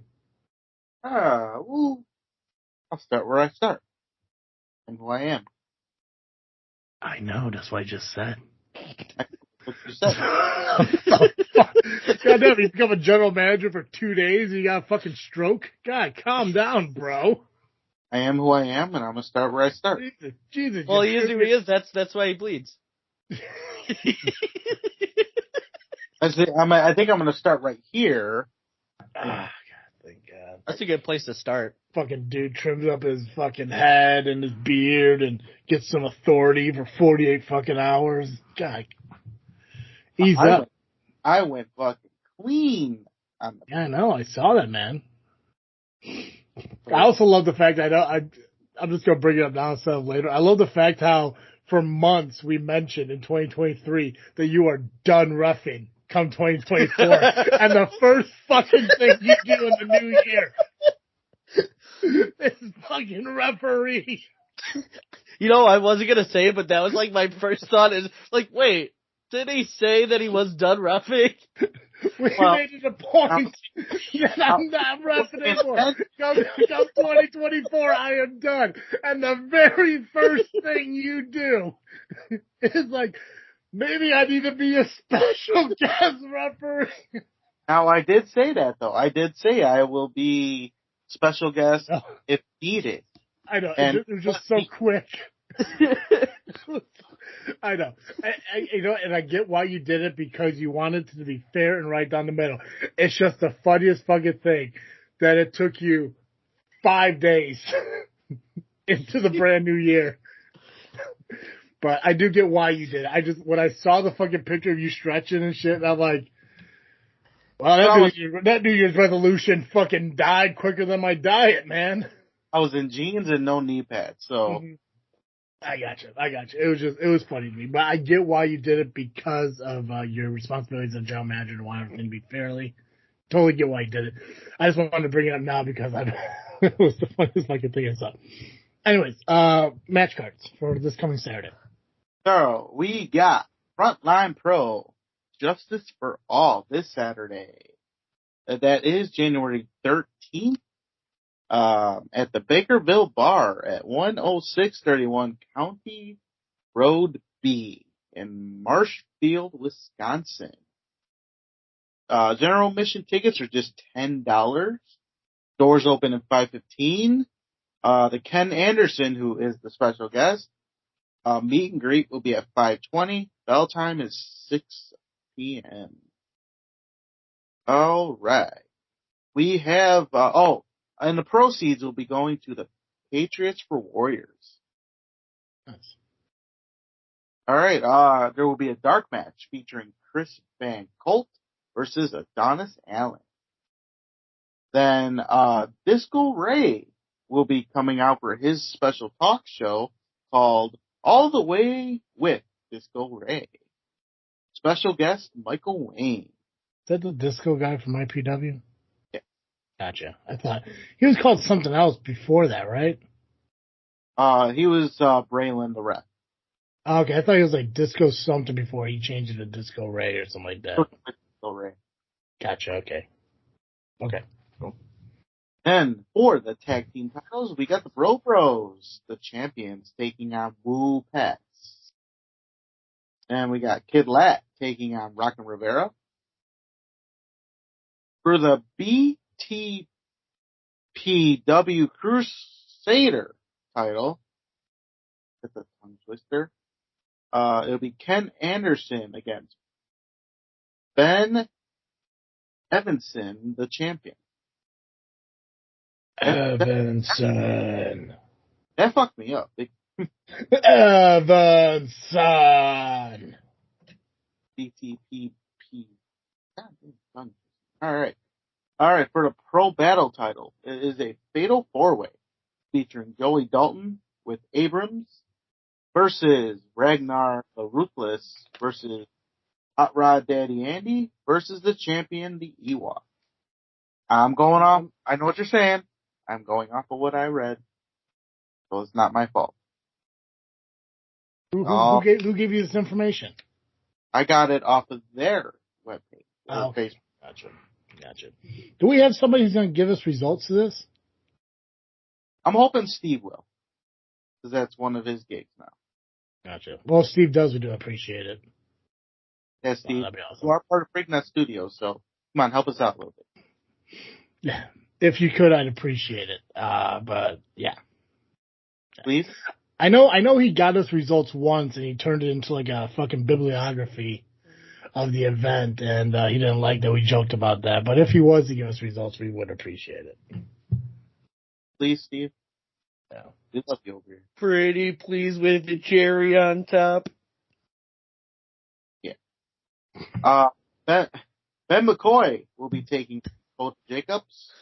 I'll start where I start. And who I am. I know, that's what I just said. What you said. God damn, you become a general manager for 2 days and you got a fucking stroke? God, calm down, bro. I am who I am, and I'm gonna start where I start. Jesus. Well, he is who he is. That's why he bleeds. I think I'm gonna start right here. God, thank God. That's a good place to start. Fucking dude trims up his fucking head and his beard and gets some authority for 48 fucking hours. God. Ease up. I went fucking clean. Yeah, I know. I saw that, man. I also love the fact I'm just going to bring it up now instead of later. I love the fact how for months we mentioned in 2023 that you are done roughing come 2024. And the first fucking thing you do in the new year is fucking referee. I wasn't going to say it, but that was like my first thought is like, wait, did he say that he was done roughing? We made it a point that I'm not roughing anymore. Come 2024, I am done. And the very first thing you do is like, maybe I need to be a special guest referee. Now, I did say that, though. I did say I will be special guest if needed. I know. It was just so quick. I know. And I get why you did it because you wanted it to be fair and right down the middle. It's just the funniest fucking thing that it took you 5 days into the brand new year. But I do get why you did it. When I saw the fucking picture of you stretching and shit, and I'm like, Well, that New Year's resolution fucking died quicker than my diet, man. I was in jeans and no knee pads, so. I got you. It was funny to me, but I get why you did it because of your responsibilities as general manager and want everything to be fairly. Totally get why you did it. I just wanted to bring it up now because it was the funniest fucking thing I saw. Anyways, match cards for this coming Saturday. So we got Frontline Pro, Justice for All this Saturday. That is January 13th. At the Bakerville Bar at 10631 County Road B in Marshfield, Wisconsin. General admission tickets are just $10. Doors open at 5:15. The Ken Anderson, who is the special guest, meet and greet will be at 5:20. Bell time is 6 p.m. All right. We have, and the proceeds will be going to the Patriots for Warriors. Nice. All right. There will be a dark match featuring Chris Van Colt versus Adonis Allen. Then Disco Ray will be coming out for his special talk show called All the Way with Disco Ray. Special guest Michael Wayne. Is that the disco guy from IPW? Yeah. Gotcha. I thought he was called something else before that, right? He was Braylon the ref. Okay, I thought he was like Disco something before he changed it to Disco Ray or something like that. Disco Ray. Gotcha. Okay. Cool. And for the tag team titles, we got the Bro Bros, the champions, taking on Woo Pets. And we got Kid Lat taking on Rockin' Rivera. For the BTPW Crusader title, that's a tongue twister. It'll be Ken Anderson against Ben Evanson, the champion. Evanson. That fucked me up. Evanson. BTPP. All right. For the Pro Battle title, it is a fatal four-way featuring Joey Dalton with Abrams versus Ragnar the Ruthless versus Hot Rod Daddy Andy versus the champion, the Ewok. I'm going off. I know what you're saying. I'm going off of what I read, so it's not my fault. Who gave you this information? I got it off of their webpage. Okay. Gotcha. Do we have somebody who's going to give us results to this? I'm hoping Steve will, because that's one of his gigs now. Gotcha. Well, if Steve does, we do appreciate it. Yeah, Steve, that'd be awesome. you are part of Freaknet Studios, so come on, help us out a little bit. Yeah, if you could, I'd appreciate it. But yeah, please. I know he got us results once, and he turned it into like a fucking bibliography of the event, and he didn't like that we joked about that. But if he was to give us results, we would appreciate it. Please, Steve. Yeah. We love you over here. Pretty please with the cherry on top. Yeah. Ben McCoy will be taking both Jacobs.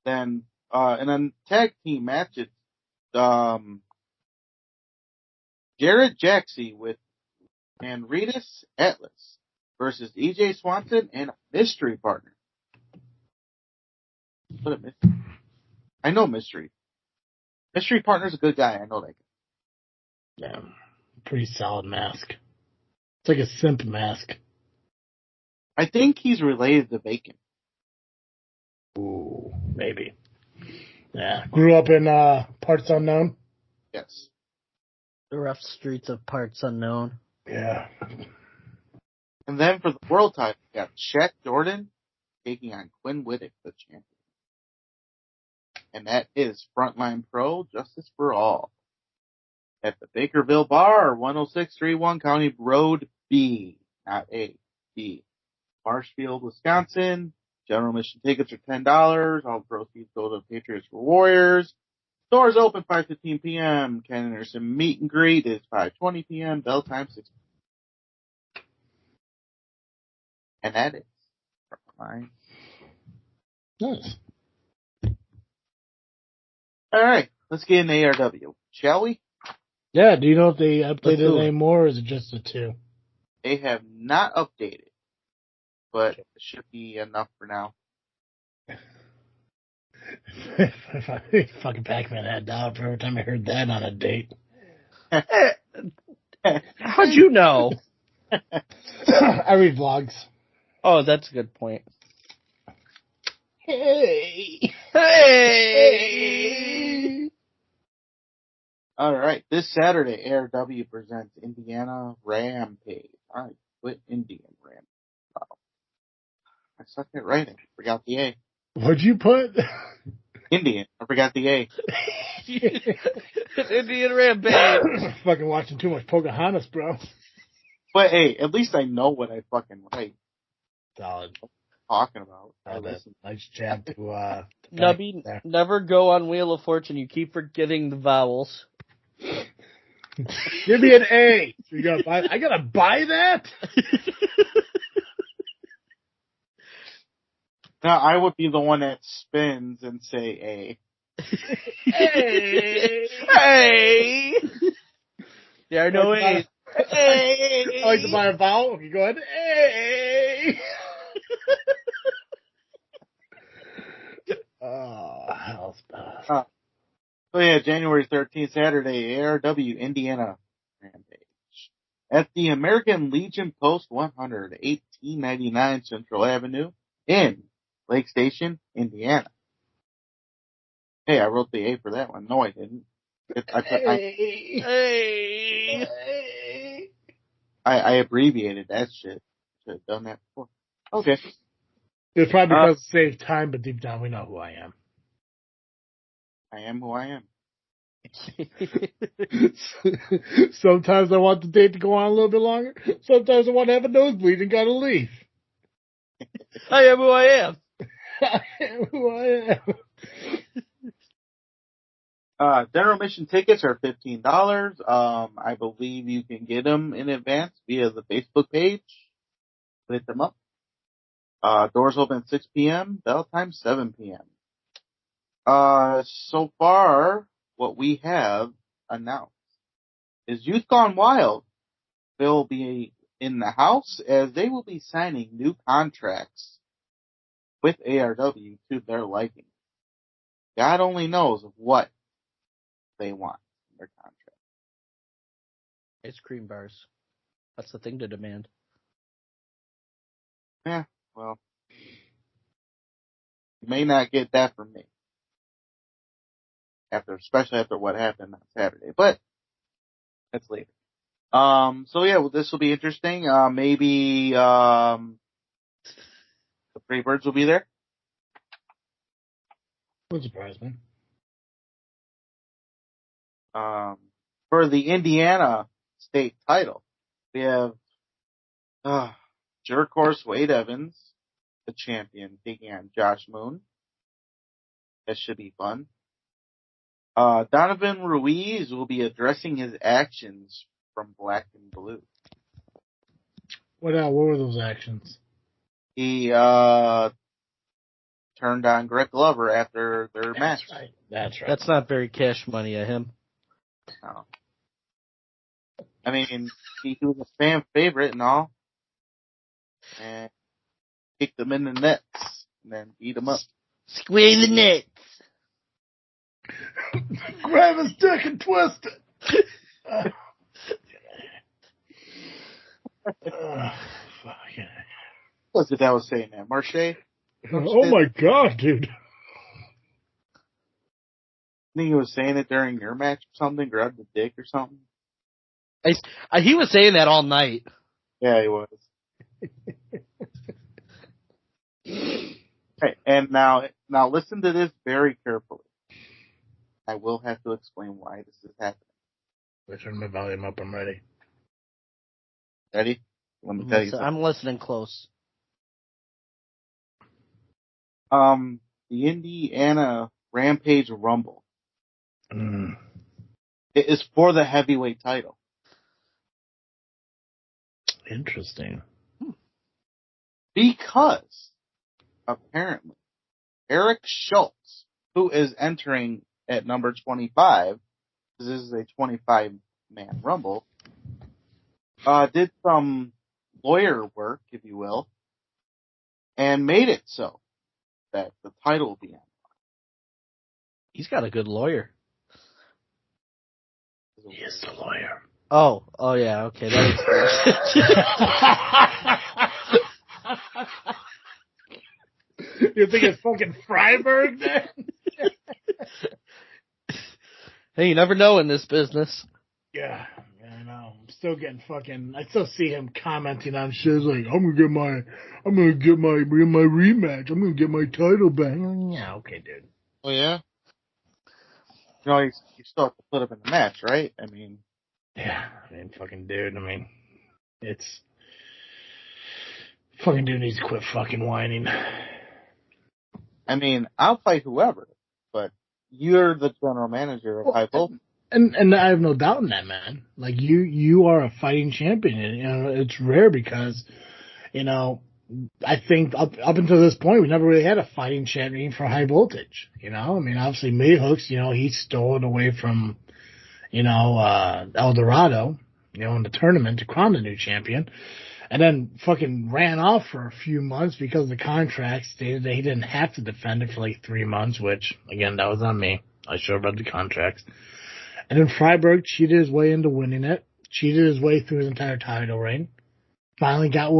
Then, and then tag team matches, Jared Jaxie with Manritas Atlas versus EJ Swanson and a mystery partner. What a mystery. I know mystery. Mystery partner's a good guy. I know that guy. Yeah. Pretty solid mask. It's like a simp mask. I think he's related to Bacon. Ooh, maybe. Yeah. Grew up in parts unknown? Yes. The rough streets of parts unknown. Yeah. And then for the world title, we got Shaq Jordan taking on Quinn Whittick, the champion. And that is Frontline Pro, Justice for All. At the Bakerville Bar, 10631 County Road B, not A, B. Marshfield, Wisconsin. General admission tickets are $10. All proceeds go to Patriots for Warriors. Doors open 5:15 p.m. Ken Anderson meet and greet is 5:20 p.m. Bell time 6. And that is fine. Nice. All right, let's get into ARW, shall we? Yeah, do you know if they updated do it it. anymore, or is it just a 2? They have not updated, but it should be enough for now. Fucking Pacman had down for every time I heard that on a date. How'd you know? I read vlogs. Oh, that's a good point. Hey! Hey! All right, this Saturday, ARW presents Indiana Rampage. All right, quit Indian Rampage. Wow. I suck at writing. Forgot the A. What'd you put? Indian. I forgot the A. Indian Rampage. Fucking watching too much Pocahontas, bro. But hey, at least I know what I fucking write. Solid. Talking about. Nice jab to Nubby, never go on Wheel of Fortune. You keep forgetting the vowels. Give me an A. You gotta buy. I gotta buy that. Now I would be the one that spins and say A. Hey. Hey! There are no A's. I like to buy a vowel. Okay, go ahead. Hey. Oh, hell's best. So yeah, January 13th, Saturday, ARW Indiana Rampage. At the American Legion Post 100, 1899 Central Avenue in Lake Station, Indiana. Hey, I wrote the A for that one. No, I didn't. I abbreviated that shit. Should have done that before. Okay. It's probably because to save time, but deep down we know who I am. I am who I am. Sometimes I want the date to go on a little bit longer. Sometimes I want to have a nosebleed and gotta leave. I am who I am. I am who I am. General admission tickets are $15. I believe you can get them in advance via the Facebook page. Hit them up. Doors open at 6 p.m. Bell time 7 p.m. So far, what we have announced is Youth Gone Wild. They'll be in the house as they will be signing new contracts with ARW to their liking. God only knows what they want in their contract. Ice cream bars. That's the thing to demand. Yeah, well, you may not get that from me. Especially after what happened on Saturday, but that's later. So yeah, well, this will be interesting. Maybe, the Freebirds will be there. Wouldn't surprise me. For the Indiana state title, we have, Jerk Horse Wade Evans, the champion, taking on Josh Moon. That should be fun. Donovan Ruiz will be addressing his actions from Black and Blue. What were those actions? He turned on Greg Glover after their match. Right. That's right. That's not very cash money of him. No. I mean, he was a fan favorite and all. And kicked them in the nets and then beat them up. Squeeze the nets. Grab his dick and twist it. Fuck yeah. What's it that was saying that? Marche? Oh my god, dude. I think he was saying it during your match or something, grabbed the dick or something. He was saying that all night. Yeah, he was. Okay, and now listen to this very carefully. I will have to explain why this is happening. I turn my volume up. I'm ready. Ready? Let me tell you something. I'm listening close. The Indiana Rampage Rumble. It is for the heavyweight title. Interesting. Because apparently, Eric Schultz, who is entering at number 25, because this is a 25-man Rumble, did some lawyer work, if you will, and made it so that the title will be on. He's got a good lawyer. He is the lawyer. Oh yeah, okay. That is You think it's fucking Freiberg then? Hey, you never know in this business. Yeah, I know. I'm still getting fucking. I still see him commenting on shit like, "I'm gonna get my rematch. I'm gonna get my title back." Yeah, okay, dude. Oh yeah. You know, you still have to put him in the match, right? I mean. Yeah, fucking dude. It's fucking dude needs to quit fucking whining. I mean, I'll fight whoever, but you're the general manager of High Voltage. And I have no doubt in that, man. Like, you are a fighting champion. And, you know, it's rare because, you know, I think up until this point, we never really had a fighting champion for High Voltage. You know, I mean, obviously, Mayhooks, you know, he stole it away from, you know, El Dorado, you know, in the tournament to crown the new champion. And then fucking ran off for a few months because the contract stated that he didn't have to defend it for like 3 months, which, again, that was on me. I should have read the contracts. And then Freiberg cheated his way into winning it, cheated his way through his entire title reign. Finally got,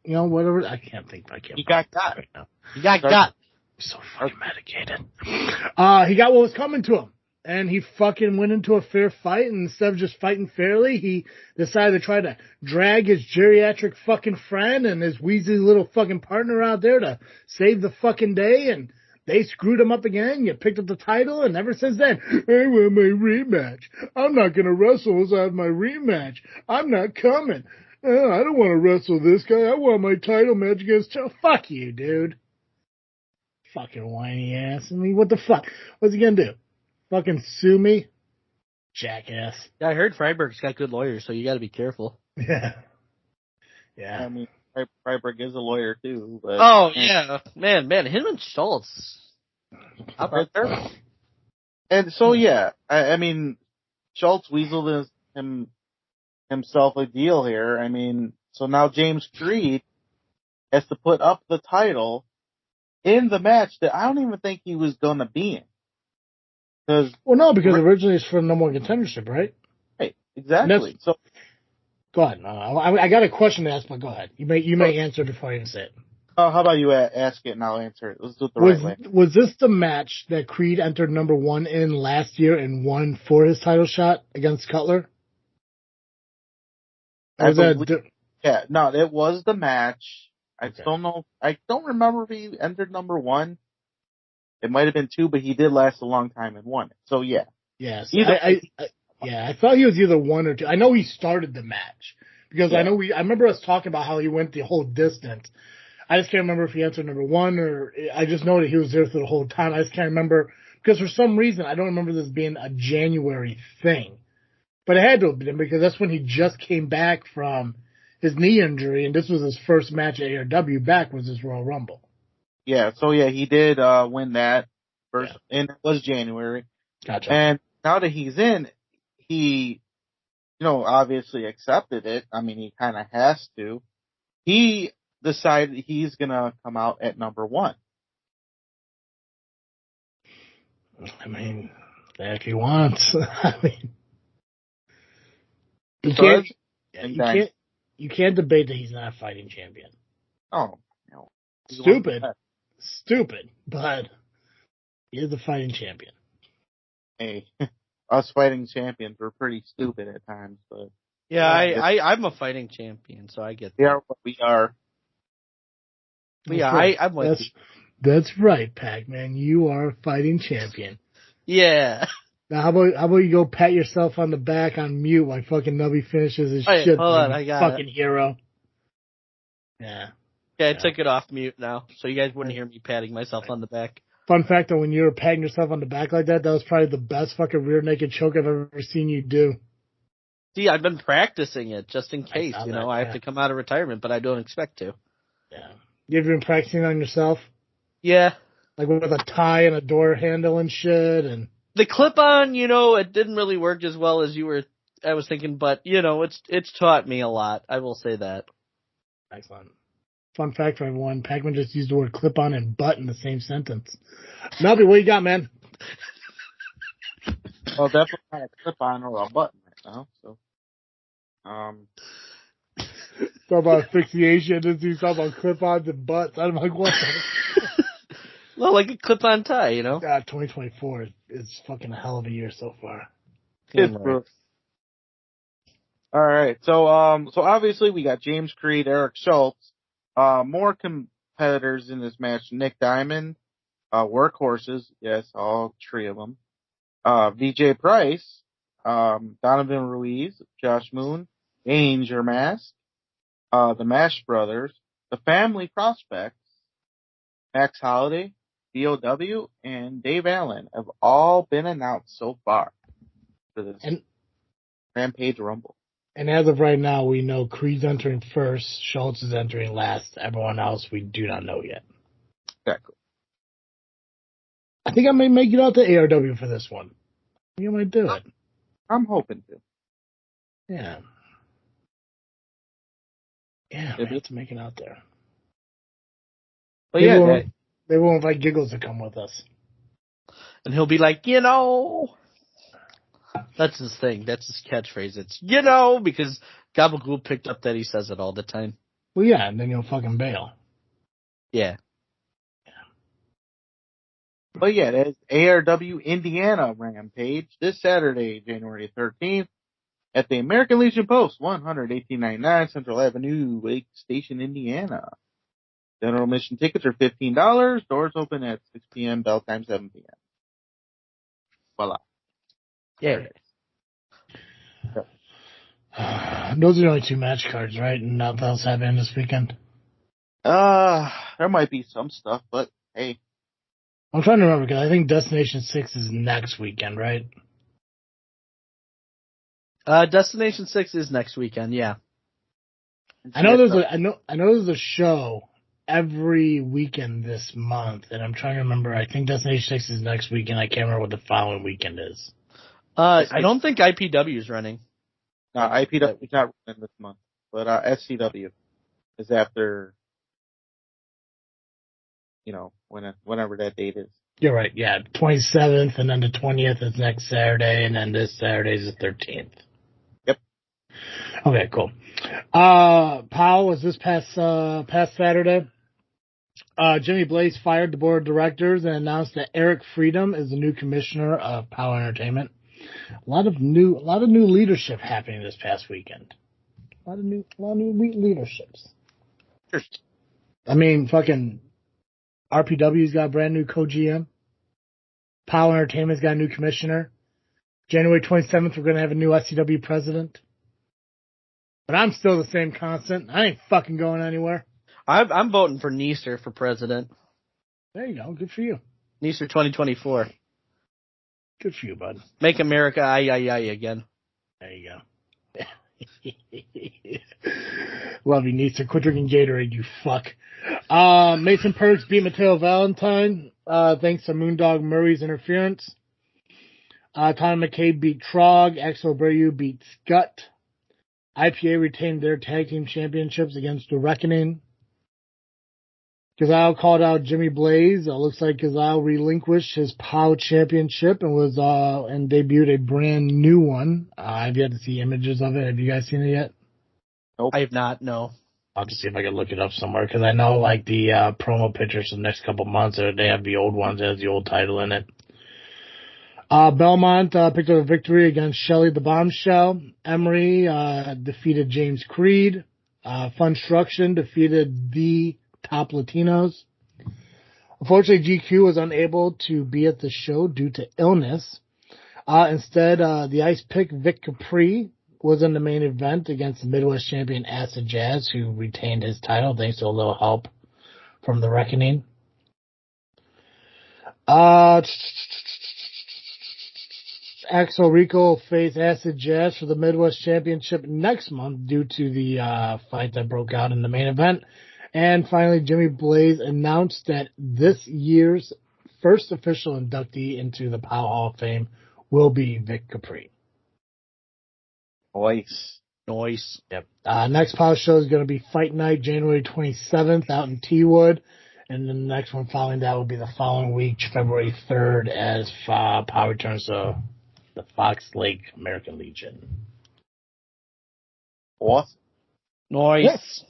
you know, whatever. I can't think. He got right now. He got got. I'm so fucking medicated. He got what was coming to him. And he fucking went into a fair fight, and instead of just fighting fairly, he decided to try to drag his geriatric fucking friend and his wheezy little fucking partner out there to save the fucking day, and they screwed him up again. You picked up the title, and ever since then, I want my rematch. I'm not gonna wrestle without my rematch. I'm not coming. I don't want to wrestle this guy. I want my title match against Fuck you, dude. Fucking whiny ass. I mean, what the fuck? What's he gonna do? Fucking sue me? Jackass. Yeah, I heard Freiberg's got good lawyers, so you gotta be careful. Yeah. Yeah. I mean, Freiberg is a lawyer too, but. Oh, yeah. Man, him and Schultz. Right there. And so, yeah, I mean, Schultz weaseled himself a deal here. I mean, so now James Creed has to put up the title in the match that I don't even think he was gonna be in. Because originally it's for the number one contendership, right? Right, exactly. So, go ahead. I got a question to ask, but go ahead. You may answer before I even say it. How about you ask it and I'll answer it? Let's do it the right way. Was this the match that Creed entered number one in last year and won for his title shot against Cutler? Yeah, no, it was the match. I don't know. I don't remember if he entered number one. It might have been two, but he did last a long time and won it. So, yeah. Yes. I thought he was either one or two. I know he started the match because I remember us talking about how he went the whole distance. I just can't remember if he entered number one or I just know that he was there for the whole time. I just can't remember because for some reason I don't remember this being a January thing, but it had to have been because that's when he just came back from his knee injury and this was his first match at ARW back was his Royal Rumble. Yeah, so he did win that first, and it was January. Gotcha. And now that he's in, he, you know, obviously accepted it. I mean, he kind of has to. He decided he's gonna come out at number one. I mean, if he wants. I mean, you can't debate that he's not a fighting champion. Oh, no. Stupid, but he is the fighting champion. Hey, us fighting champions were pretty stupid at times, but yeah, I'm a fighting champion, so I get that. We are what we are. But yeah, I'm with you. That's right, Pacman. You are a fighting champion. Yeah. Now, how about you go pat yourself on the back on mute while fucking Nubby finishes his shit? Hold on, I got fucking it. Hero. Yeah. Yeah, I took it off mute now, so you guys wouldn't hear me patting myself on the back. Fun fact, though, when you were patting yourself on the back like that was probably the best fucking rear naked choke I've ever seen you do. See, I've been practicing it just in case, I have to come out of retirement, but I don't expect to. Yeah. You've been practicing on yourself? Yeah. Like with a tie and a door handle and shit and The clip-on, it didn't really work as well as I was thinking, but it's taught me a lot. I will say that. Excellent. Fun fact for everyone, Pacman just used the word clip-on and butt in the same sentence. Nubby, what you got, man? Well, definitely not a clip-on or a button right now, so. Talk about asphyxiation, and he's talking about clip-ons and butts. I'm like, what the Well, like a clip-on tie, God, 2024 is fucking a hell of a year so far. It's brutal. All right, so obviously we got James Creed, Eric Schultz, more competitors in this match. Nick Diamond, workhorses, yes, all three of them. VJ Price, Donovan Ruiz, Josh Moon, Danger Mask, the Mash Brothers, the Family Prospects, Max Holiday, POWW, and Dave Allen have all been announced so far for this Rampage Rumble. And as of right now, we know Creed's entering first, Schultz is entering last. Everyone else we do not know yet. Exactly. I think I may make it out to ARW for this one. I think I might do it. I'm hoping to. Yeah. Yeah, we have to make it out there. But they won't invite Giggles to come with us. And he'll be like, That's his thing. That's his catchphrase. It's, because Gabagool picked up that he says it all the time. Well, yeah, and then he'll fucking bail. Yeah. But yeah, there's ARW Indiana Rampage this Saturday, January 13th, at the American Legion Post, 11899 Central Avenue, Wake Station, Indiana. General admission tickets are $15. Doors open at 6 p.m., bell time 7 p.m. Voila. Yeah. Those are the only two match cards, right? And nothing else happening this weekend? There might be some stuff, but hey. I'm trying to remember because I think Destination 6 is next weekend, right? Destination 6 is next weekend, yeah. I know there's a show every weekend this month, and I'm trying to remember. I think Destination 6 is next weekend. I can't remember what the following weekend is. I don't think IPW is running. No, IPW is not running this month, but SCW is after, whenever that date is. You're right, yeah. 27th, and then the 20th is next Saturday, and then this Saturday is the 13th. Yep. Okay, cool. POW was this past Saturday. Jimmy Blaze fired the board of directors and announced that Eric Freedom is the new commissioner of POWW Entertainment. A lot of new leadership happening this past weekend. A lot of new leaderships. I mean, fucking RPW's got a brand new co-GM. POWW Entertainment's got a new commissioner. January 27th, we're going to have a new SCW president. But I'm still the same constant. I ain't fucking going anywhere. I'm voting for Neeser for president. There you go. Good for you. Neeser 2024. Good for you, bud. Make America aye again. There you go. Love you, Neeser. Quit drinking Gatorade, you fuck. Mason Perks beat Mateo Valentine, thanks to Moondog Murray's interference. Tom McCabe beat Trog. Axel Abreu beat Scott. IPA retained their tag team championships against The Reckoning. Gazelle called out Jimmy Blaze. It looks like Gazelle relinquished his POW championship and and debuted a brand new one. I've yet to see images of it. Have you guys seen it yet? Nope. I have not, no. I'll just see if I can look it up somewhere because I know like the promo pictures for the next couple months, they have the old ones that has the old title in it. Belmont picked up a victory against Shelley the Bombshell. Emery defeated James Creed. Funstruction defeated the Top Latinos. Unfortunately, GQ was unable to be at the show due to illness. Instead, the Ice Pick Vic Capri was in the main event against the Midwest champion Acid Jazz, who retained his title thanks to a little help from The Reckoning. Axel Rico will face Acid Jazz for the Midwest Championship next month due to the fight that broke out in the main event. And finally, Jimmy Blaze announced that this year's first official inductee into the POW Hall of Fame will be Vic Capri. Nice. Yep. Next POW show is going to be Fight Night, January 27th out in T-Wood. And then the next one following that will be the following week, February 3rd, as POW returns to the Fox Lake American Legion. Awesome. Nice.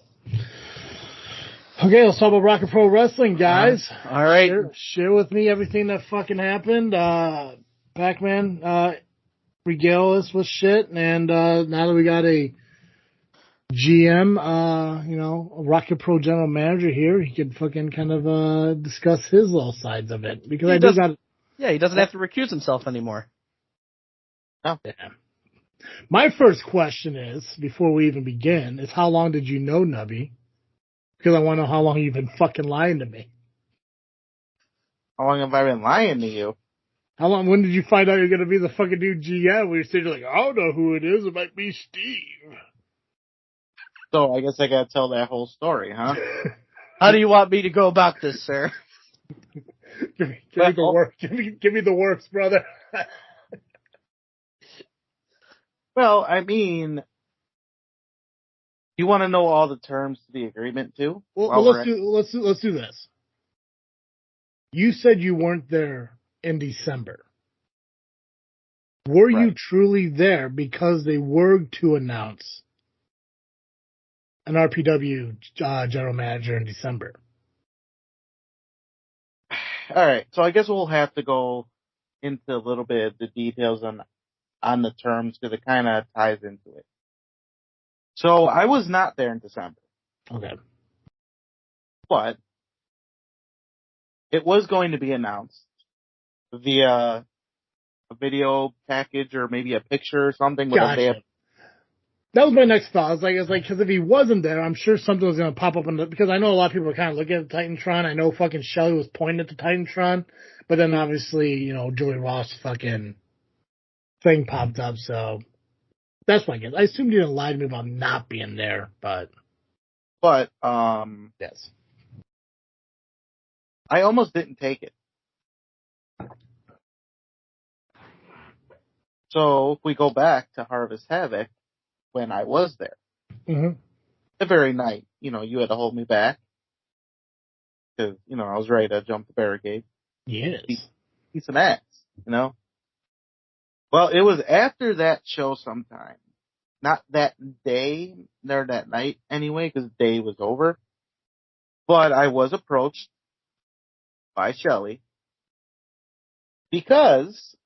Okay, let's talk about Rocket Pro Wrestling, guys. All right. Share with me everything that fucking happened. Pacman, regale us with shit. And now that we got a GM, a Rocket Pro general manager here, he could fucking kind of discuss his little sides of it. Because he doesn't have to recuse himself anymore. Oh. Yeah. My first question is, before we even begin, is how long did you know Nubby? Because I want to know how long you've been fucking lying to me. How long have I been lying to you? When did you find out you're going to be the fucking new GM? We were sitting like, I don't know who it is. It might be Steve. So I guess I got to tell that whole story, huh? How do you want me to go about this, sir? give me the work. Give me the works, brother. Well, I mean, you want to know all the terms to the agreement too? Well, let's do this. You said you weren't there in December. Were you truly there because they were to announce an RPW general manager in December? All right, so I guess we'll have to go into a little bit of the details on the terms because it kind of ties into it. So I was not there in December. Okay. But it was going to be announced via a video package or maybe a picture or something. Gotcha. That was my next thought. I was like, because if he wasn't there, I'm sure something was going to pop up because I know a lot of people are kind of looking at the Titantron. I know fucking Shelly was pointing at the Titantron, but then obviously, Joey Ross fucking thing popped up, so that's my guess. I assumed you didn't lie to me about not being there, but yes. I almost didn't take it. So if we go back to Harvest Havoc, when I was there, the very night, you had to hold me back because, I was ready to jump the barricade. Yes. Eat some ass, Well, it was after that show sometime. Not that day, nor that night anyway, because the day was over. But I was approached by Shelly because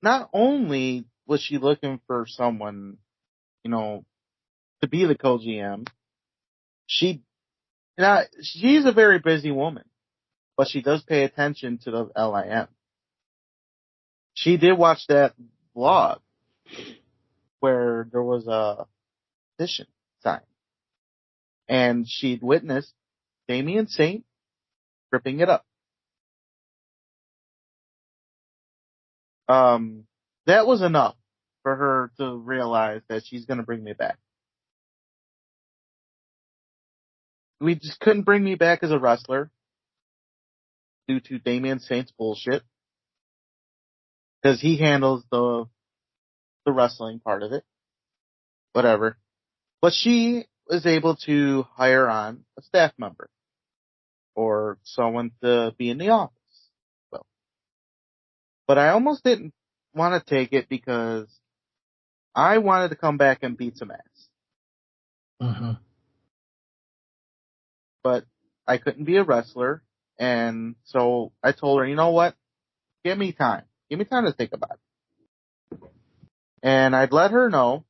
not only was she looking for someone, to be the co-GM, she's a very busy woman, but she does pay attention to the L.I.M. She did watch that vlog where there was a petition sign, and she'd witnessed Damian Saint ripping it up. That was enough for her to realize that she's going to bring me back. We just couldn't bring me back as a wrestler due to Damian Saint's bullshit, because he handles the wrestling part of it. Whatever. But she was able to hire on a staff member or someone to be in the office. Well, but I almost didn't want to take it because I wanted to come back and beat some ass. But I couldn't be a wrestler, and so I told her, you know what? Give me time. Give me time to think about it. And I'd let her know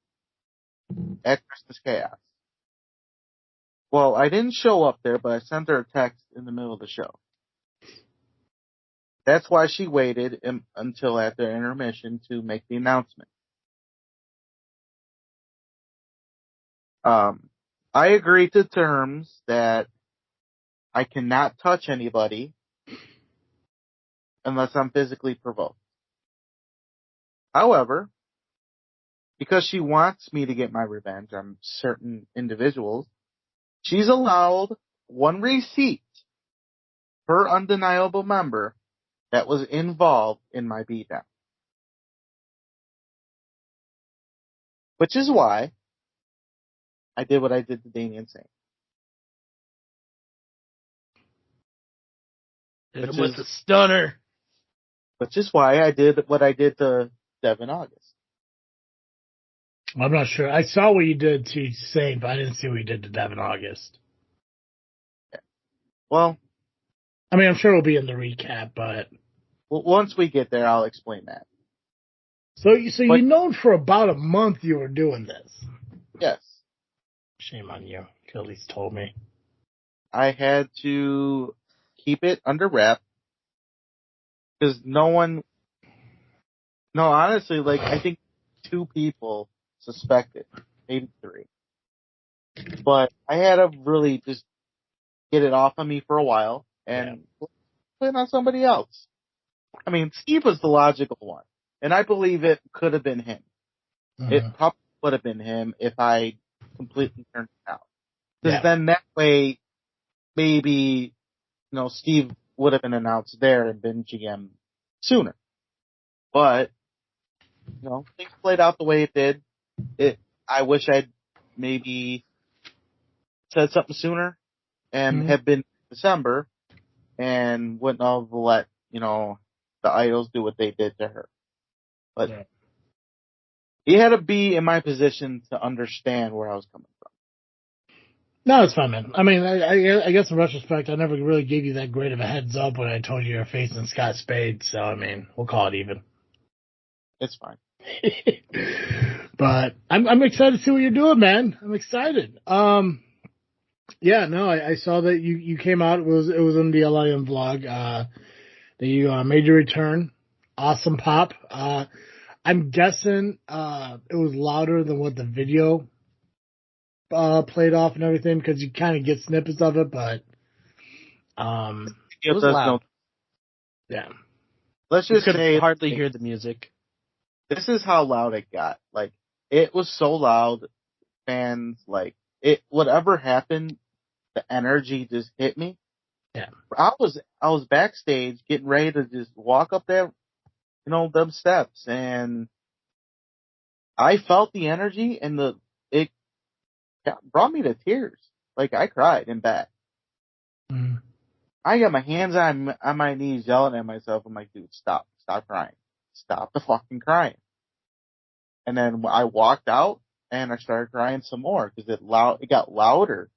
at Christmas Chaos. Well, I didn't show up there, but I sent her a text in the middle of the show. That's why she waited until after intermission to make the announcement. I agreed to terms that I cannot touch anybody unless I'm physically provoked. However, because she wants me to get my revenge on certain individuals, she's allowed one receipt per undeniable member that was involved in my beatdown. Which is why I did what I did to Damian Saint. Hit him with a stunner. Which is why I did what I did to Devin August. I'm not sure. I saw what you did to Saint, but I didn't see what you did to Devin August. Yeah. Well, I mean, I'm sure it'll be in the recap, but once we get there, I'll explain that. So you've known for about a month you were doing this. Yes. Shame on you. You at least told me. I had to keep it under wrap because honestly, like, I think 2 people suspected, maybe 3. But I had to really just get it off of me for a while and put it on somebody else. I mean, Steve was the logical one, and I believe it could have been him. Mm-hmm. It probably would have been him if I completely turned it out. Because then that way, maybe, Steve would have been announced there and been GM sooner. But, things played out the way it did. I wish I'd maybe said something sooner and have been December and wouldn't have let, the idols do what they did to her. But he had to be in my position to understand where I was coming from. No, it's fine, man. I mean, I guess in retrospect, I never really gave you that great of a heads up when I told you you're facing Scott Spade. So, I mean, we'll call it even. It's fine. But I'm excited to see what you're doing, man. I'm excited. I saw that you came out. It was in the L.I.M vlog. That you made your return. Awesome pop. I'm guessing it was louder than what the video played off and everything because you kind of get snippets of it, but it was loud. Yeah. Let's just say hardly hear the music. This is how loud it got. Like, it was so loud, fans, like, whatever happened, the energy just hit me. Yeah. I was backstage getting ready to just walk up there, them steps, and I felt the energy, and it brought me to tears. Like, I cried in back. Mm-hmm. I got my hands on my knees yelling at myself. I'm like, dude, stop crying. Stop the fucking crying. And then I walked out and I started crying some more because it got louder.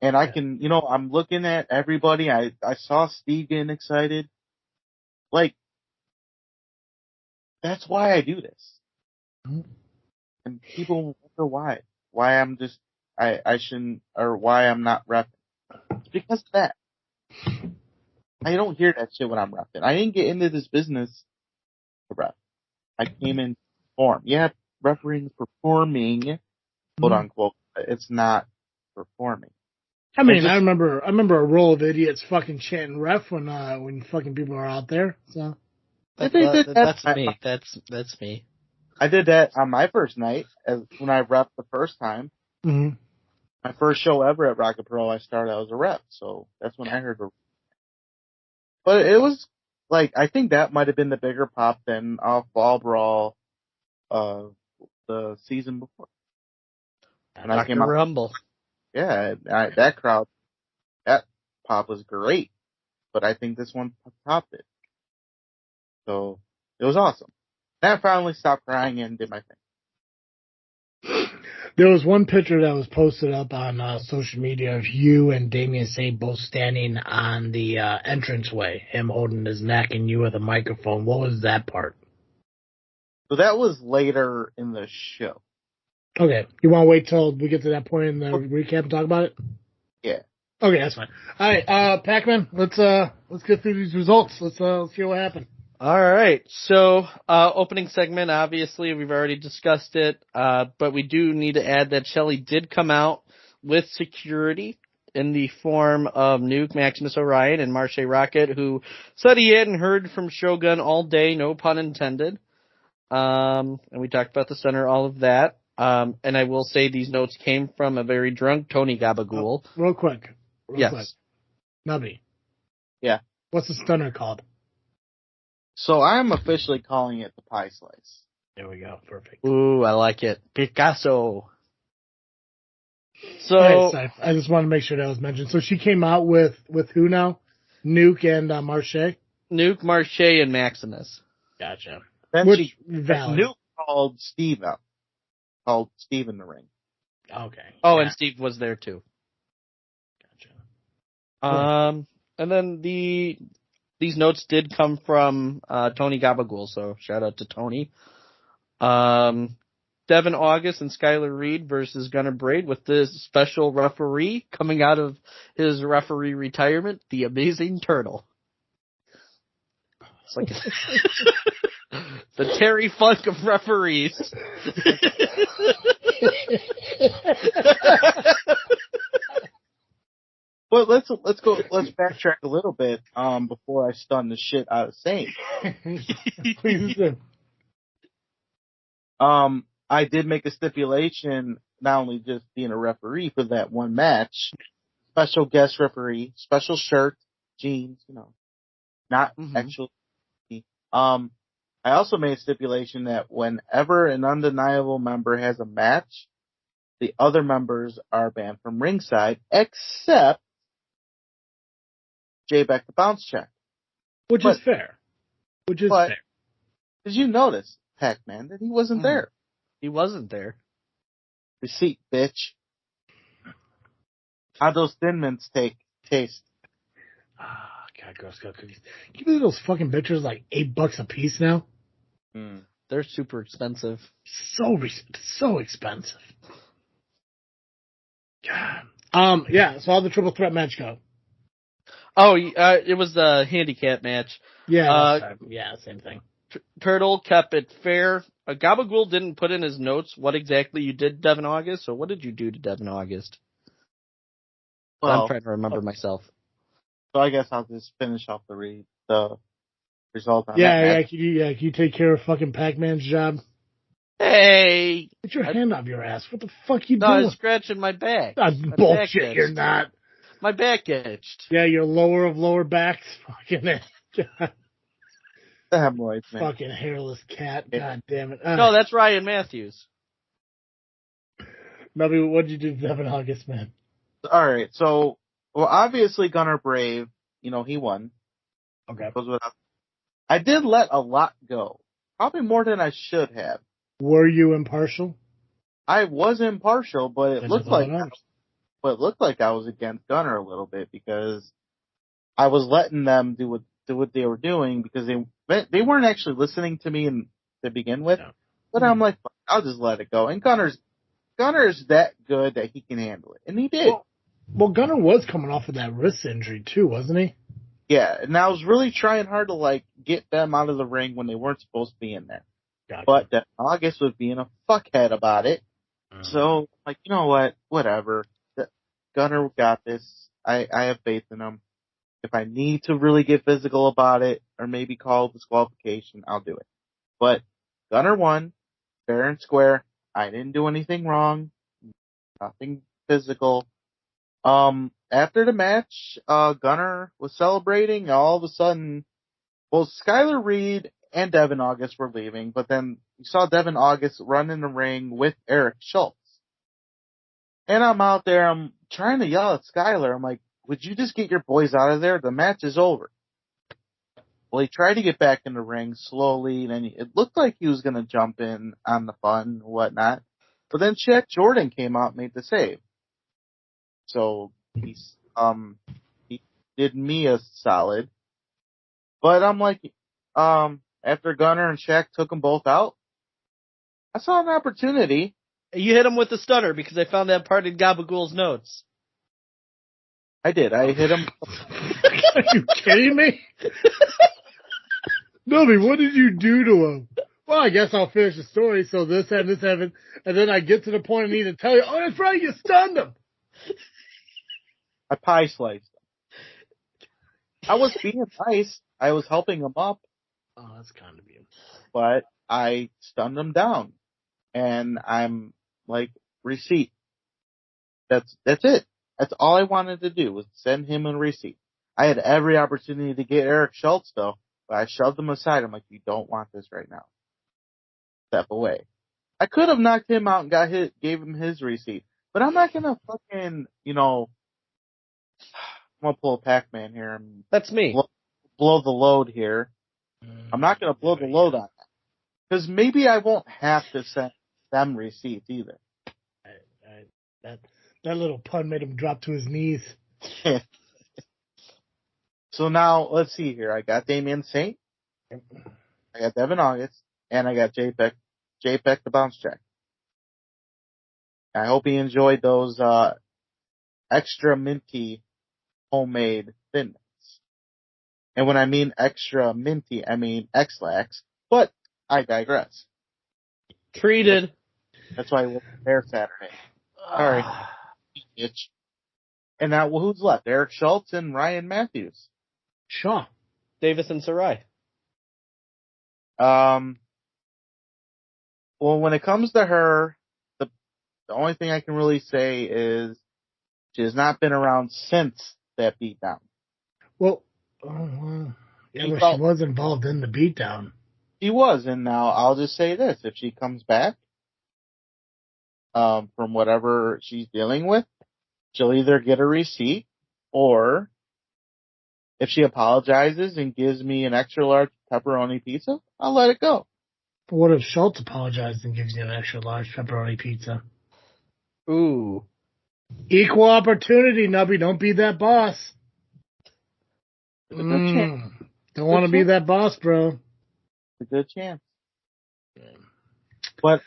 And I can, I'm looking at everybody. I saw Steve getting excited. Like, that's why I do this. Mm-hmm. And people wonder why I'm just, I shouldn't, or why I'm not repping. It's because of that. I don't hear that shit when I'm repping. I didn't get into this business to rep. I came in perform. Yeah, refereeing performing, quote unquote. It's not performing. I mean, I remember a roll of idiots fucking chanting ref when fucking people are out there. So that's me. That's me. I did that on my first night when I repped the first time. Mm-hmm. My first show ever at ArwPro, I started out as a rep, so that's when I heard the. But it was like, I think that might have been the bigger pop than Fall Brawl, the season before. And I came out. Rumble. Yeah, that crowd, that pop was great, but I think this one topped it. So it was awesome. Then I finally stopped crying and did my thing. There was one picture that was posted up on social media of you and Damian Saint both standing on the entranceway, him holding his neck and you with a microphone. What was that part? So that was later in the show. Okay. You want to wait till we get to that point in the recap and talk about it? Yeah. Okay, that's fine. All right, Pacman, let's get through these results. Let's hear what happened. All right. So, opening segment, obviously, we've already discussed it, but we do need to add that Shelly did come out with security in the form of Nuke, Maximus Orion, and Marche Rocket, who said he hadn't heard from Shogun all day, no pun intended. And we talked about the center, all of that. And I will say these notes came from a very drunk Tony Gabagool. Real quick. Yes. Nubby. Yeah. What's the stunner called? So I'm officially calling it the pie slice. There we go. Perfect. Ooh, I like it. Picasso. So right, I just wanted to make sure that was mentioned. So she came out with who now? Nuke and Marche? Nuke, Marche, and Maximus. Gotcha. Then Which valid. Nuke called Steve out. Called Steve in the ring. Okay. Oh, and Steve was there too. Gotcha. And then these notes did come from Tony Gabagool, so shout out to Tony. Devin August and Skylar Reed versus Gunnar Braid with this special referee coming out of his referee retirement, the Amazing Turtle. It's like the Terry Funk of referees. Well, let's backtrack a little bit before I stun the shit out of Saint. Please do. I did make a stipulation, not only just being a referee for that one match, special guest referee, special shirt, jeans, not actual. I also made a stipulation that whenever an undeniable member has a match, the other members are banned from ringside, except Jay Beck the bounce check. Which is fair. Fair. Did you notice, Pacman, that he wasn't there? He wasn't there. Receipt, bitch. How'd those Thin Mints taste? God, Girl Scout cookies. Can you believe those fucking bitches like $8 a piece now? They're super expensive. So expensive. God. Yeah, so how'd the triple threat match go? Oh, it was a handicap match. Yeah, same thing. Turtle kept it fair. Gabagool didn't put in his notes what exactly you did, Devin August. So what did you do to Devin August? Well, I'm trying to remember myself. So I guess I'll just finish off the result on that match. Can you take care of fucking Pac-Man's job? Hey! Get your hand off your ass. What the fuck you doing? I was scratching my back. Bullshit, you're not. My back itched. Yeah, your lower of lower backs. Fucking God. The hemorrhoids, man. Fucking hairless cat. God damn it. No, that's Ryan Matthews. Nubby, what'd you do to Devin August, man? All right, so, well, obviously Gunnar Brave, he won. Okay. I did let a lot go. Probably more than I should have. Were you impartial? I was impartial, but it looked like I was against Gunnar a little bit because I was letting them do what they were doing because they weren't actually listening to me to begin with. No. But I'm like, I'll just let it go. And Gunner's that good that he can handle it, and he did. Well, Gunnar was coming off of that wrist injury too, wasn't he? Yeah, and I was really trying hard to get them out of the ring when they weren't supposed to be in there. Gotcha. But August was being a fuckhead about it. So, you know what? Whatever. Gunnar got this. I have faith in him. If I need to really get physical about it or maybe call disqualification, I'll do it. But Gunnar won, fair and square. I didn't do anything wrong. Nothing physical. After the match, Gunnar was celebrating. All of a sudden, both Skylar Reed and Devin August were leaving, but then you saw Devin August run in the ring with Eric Schultz. And I'm out there, I'm trying to yell at Skylar. I'm like, would you just get your boys out of there? The match is over. Well, he tried to get back in the ring slowly, and it looked like he was going to jump in on the fun and whatnot. But then Shaq Jordan came out and made the save. So he did me a solid. But I'm like, after Gunnar and Shaq took them both out, I saw an opportunity. You hit him with the stunner because I found that part in Gabagool's notes. I did. I hit him. Are you kidding me? Nubby, what did you do to him? Well, I guess I'll finish the story. So this happened, and then I get to the point I need to tell you, oh, that's right, you stunned him. I pie sliced him. I was being nice. I was helping him up. Oh, that's kind of you. But I stunned him down. And I'm like, receipt. That's it. That's all I wanted to do was send him a receipt. I had every opportunity to get Eric Schultz though, but I shoved him aside. I'm like, you don't want this right now. Step away. I could have knocked him out and gave him his receipt, but I'm not gonna fucking, I'm gonna pull a Pacman here and That's me. blow the load here. I'm not gonna blow the load on that. Because maybe I won't have to send them receipts either. That little pun made him drop to his knees. So now, let's see here. I got Damian Saint, I got Devin August, and I got JPEG the bounce check. I hope he enjoyed those extra minty homemade Thin Mints. And when I mean extra minty, I mean X-Lax, but I digress. Treated. That's why I was there Saturday. All right. Bitch. And now, who's left? Eric Schultz and Ryan Matthews. Sure. Davis and Sarai. Well, when it comes to her, the only thing I can really say is she has not been around since that beatdown. Well, yeah, but she was involved in the beatdown. She was, and now I'll just say this. If she comes back from whatever she's dealing with, she'll either get a receipt, or if she apologizes and gives me an extra large pepperoni pizza, I'll let it go. But what if Schultz apologizes and gives you an extra large pepperoni pizza? Ooh. Equal opportunity, Nubby. Don't be that boss. Don't want to be that boss, bro. It's a good chance. But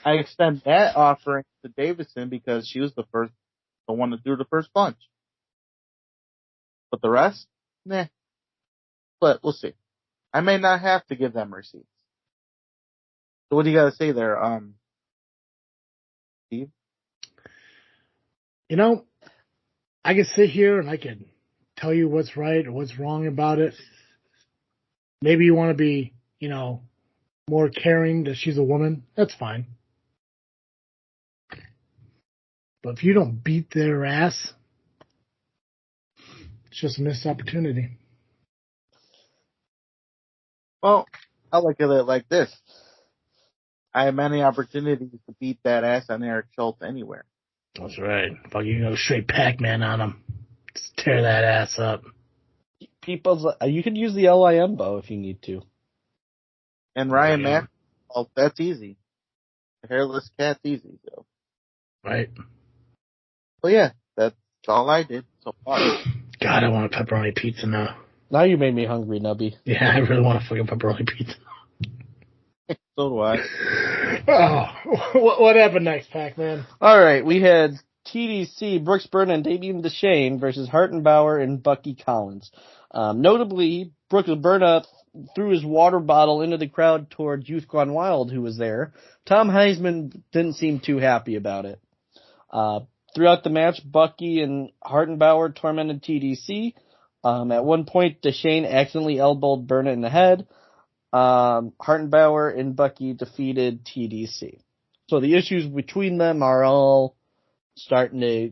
I extend that offering to Davison because she was the one that threw the first punch. But the rest, nah. But we'll see. I may not have to give them receipts. So what do you got to say there, Steve? I could sit here and I could tell you what's right or what's wrong about it. Maybe you want to be, more caring that she's a woman. That's fine. But if you don't beat their ass, it's just a missed opportunity. Well, I look at it like this. I have many opportunities to beat that ass on Eric Schultz anywhere. That's right. Fuck, you go straight Pacman on him. Just tear that ass up. You could use the L.I.M bow if you need to. And Ryan Matthews, well, that's easy. The hairless cat's easy, so. Right. Well, yeah, that's all I did so far. God, I want a pepperoni pizza now. Now you made me hungry, Nubby. Yeah, I really want a fucking pepperoni pizza. So do I. Oh, what happened next, Pacman? All right, we had TDC, Brooks Burton and Damian DeShane versus Hartenbauer and Bucky Collins. Notably, Brooks Burton threw his water bottle into the crowd towards Youth Gone Wild, who was there. Tom Heisman didn't seem too happy about it. Throughout the match, Bucky and Hartenbauer tormented TDC. At one point, DeShane accidentally elbowed Burton in the head. Hartenbauer and Bucky defeated TDC. So the issues between them are all starting to,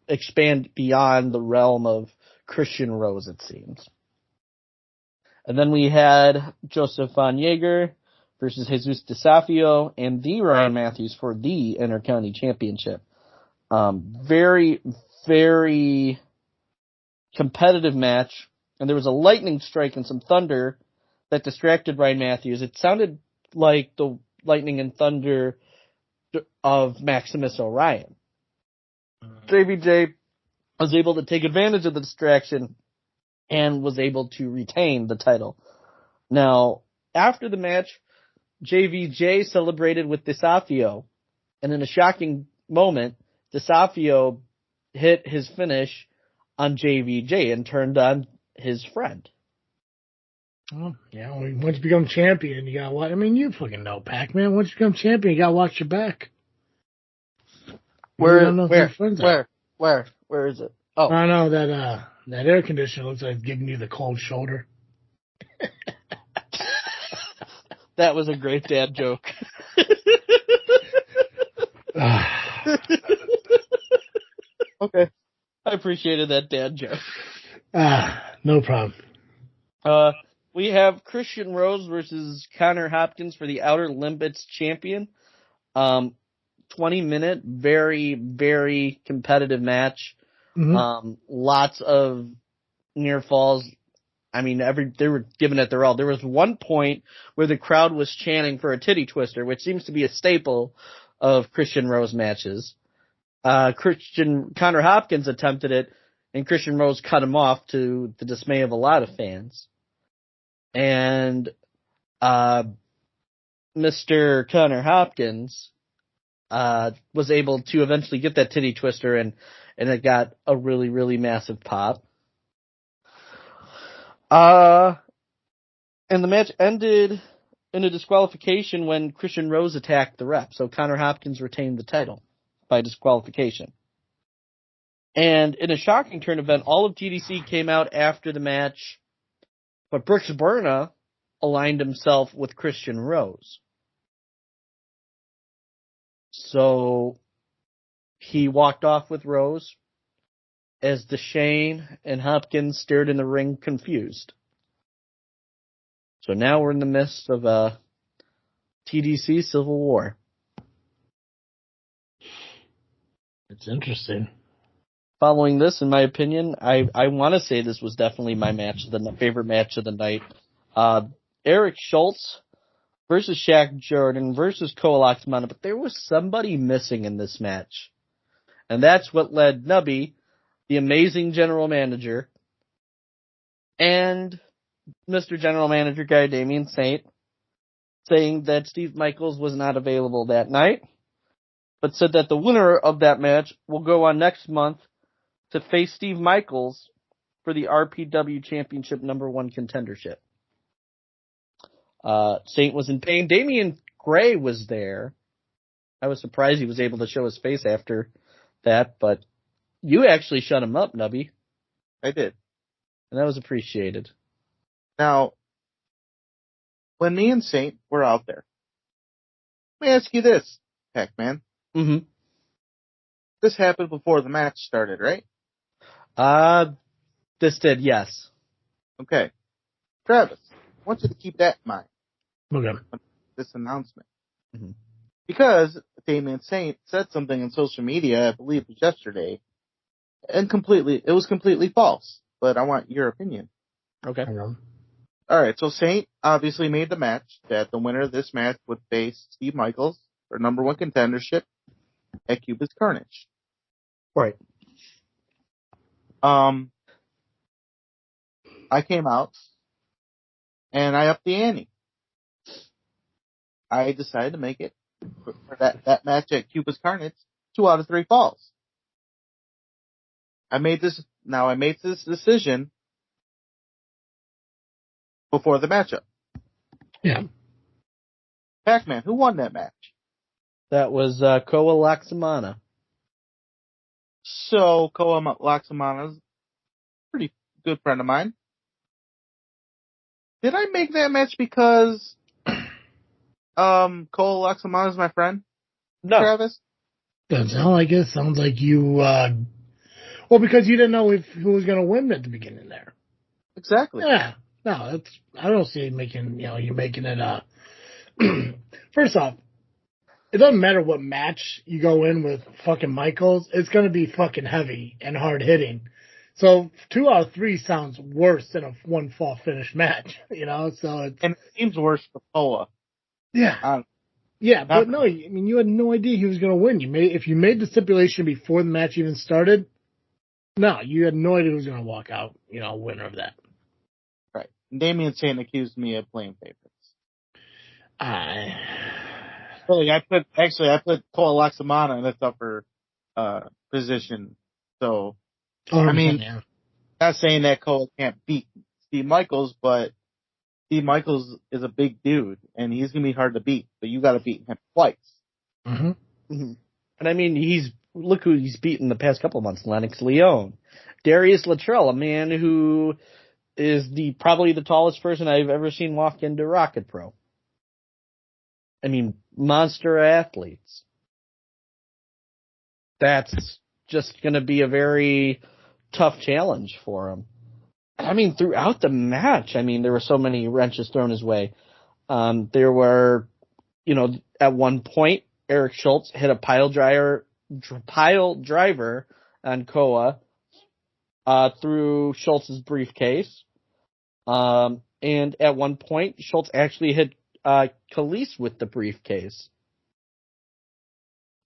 expand beyond the realm of Christian Rose, it seems. And then we had Joseph Von Jaeger versus Jesus DeSafio and the Ryan Matthews for the Intercounty Championship. Very, very competitive match. And there was a lightning strike and some thunder that distracted Ryan Matthews. It sounded like the lightning and thunder of Maximus Orion. JBJ was able to take advantage of the distraction and was able to retain the title. Now, after the match, JVJ celebrated with DeSafio, and in a shocking moment, DeSafio hit his finish on JVJ and turned on his friend. Oh, yeah, once you become champion, you gotta watch. I mean, you fucking know, Pacman. Once you become champion, you gotta watch your back. Where is it? Oh, I know that air conditioner looks like it's giving you the cold shoulder. That was a great dad joke. Okay. I appreciated that dad joke. No problem. We have Christian Rose versus Connor Hopkins for the Outer Limits champion. 20-minute, very, very competitive match. Mm-hmm. Lots of near falls. I mean, they were giving it their all. There was one point where the crowd was chanting for a titty twister, which seems to be a staple of Christian Rose matches. Connor Hopkins attempted it, and Christian Rose cut him off to the dismay of a lot of fans. And Mr. Connor Hopkins was able to eventually get that titty twister, and it got a really, really massive pop. And the match ended in a disqualification when Christian Rose attacked the ref. So Connor Hopkins retained the title by disqualification. And in a shocking turn event, all of TDC came out after the match, but Brooks Berna aligned himself with Christian Rose. So he walked off with Rose as DeShane and Hopkins stared in the ring confused. So now we're in the midst of a TDC Civil War. It's interesting. Following this, in my opinion, I want to say this was definitely my favorite match of the night. Eric Schultz versus Shaq Jordan versus Koalaxmana, but there was somebody missing in this match. And that's what led Nubby, the amazing general manager, and Mr. General Manager guy Damien Saint, saying that Steve Michaels was not available that night, but said that the winner of that match will go on next month to face Steve Michaels for the RPW Championship #1 contendership. Saint was in pain. Damian Gray was there. I was surprised he was able to show his face after that, but you actually shut him up, Nubby. I did. And that was appreciated. Now, when me and Saint were out there, let me ask you this, Pacman. Mm-hmm. This happened before the match started, right? This did, yes. Okay. Travis, I want you to keep that in mind. Okay. This announcement. Mm-hmm. Because Damien Saint said something on social media, I believe it was yesterday, and it was completely false. But I want your opinion. Okay. Alright, so Saint obviously made the match that the winner of this match would face Steve Michaels for #1 contendership at Cuba's Carnage. Right. I came out and I upped the ante. I decided to make it for that match at Cuba's Carnage 2 out of 3 falls. I made this decision before the matchup. Yeah. Pacman, who won that match? That was Koa Laxamana. So Koa Laxamana's a pretty good friend of mine. Did I make that match because Koa Laxamana is my friend? No. Travis? Doesn't sound like it. Sounds like you, well, because you didn't know who was going to win at the beginning there. Exactly. Yeah. No, I don't see it making, you're making it, first off, it doesn't matter what match you go in with fucking Michaels, it's going to be fucking heavy and hard hitting. So 2 out of 3 sounds worse than a 1 fall finish match, so it's. And it seems worse for Koa. Yeah. Yeah, but no, I mean, you had no idea he was going to win. If you made the stipulation before the match even started, no, you had no idea who was going to walk out, winner of that. Right. Damien Saint accused me of playing favorites. Really, I put Koa Laxamana in a tougher position. So, I mean, not saying that Koa can't beat Steve Michaels, but Steve Michaels is a big dude, and he's going to be hard to beat, but you got to beat him twice. Mm-hmm. Mm-hmm. And I mean, look who he's beaten the past couple of months. Lennox Leone. Darius Luttrell, a man who is probably the tallest person I've ever seen walk into ArwPro. I mean, monster athletes. that's just going to be a very tough challenge for him. I mean, throughout the match, there were so many wrenches thrown his way. There were, at one point, Eric Schultz hit a pile driver on Koa through Schultz's briefcase. And at one point, Schultz actually hit Khalees with the briefcase.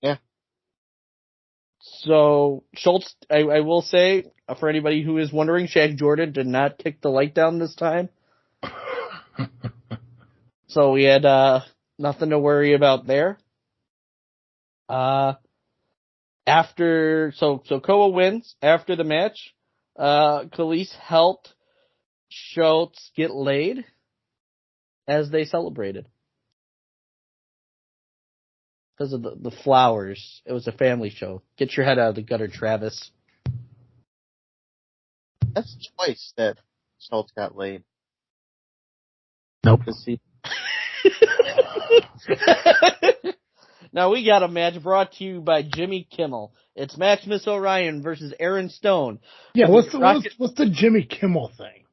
Yeah. So, Schultz, I will say, for anybody who is wondering, Shaq Jordan did not kick the light down this time. So we had nothing to worry about there. So Koa wins after the match. Khalees helped Schultz get laid as they celebrated. Because of the flowers. It was a family show. Get your head out of the gutter, Travis. That's twice that Schultz got laid. Nope. Now we got a match brought to you by Jimmy Kimmel. It's Maximus Orion versus Aaron Stone. Yeah, what's the Jimmy Kimmel thing?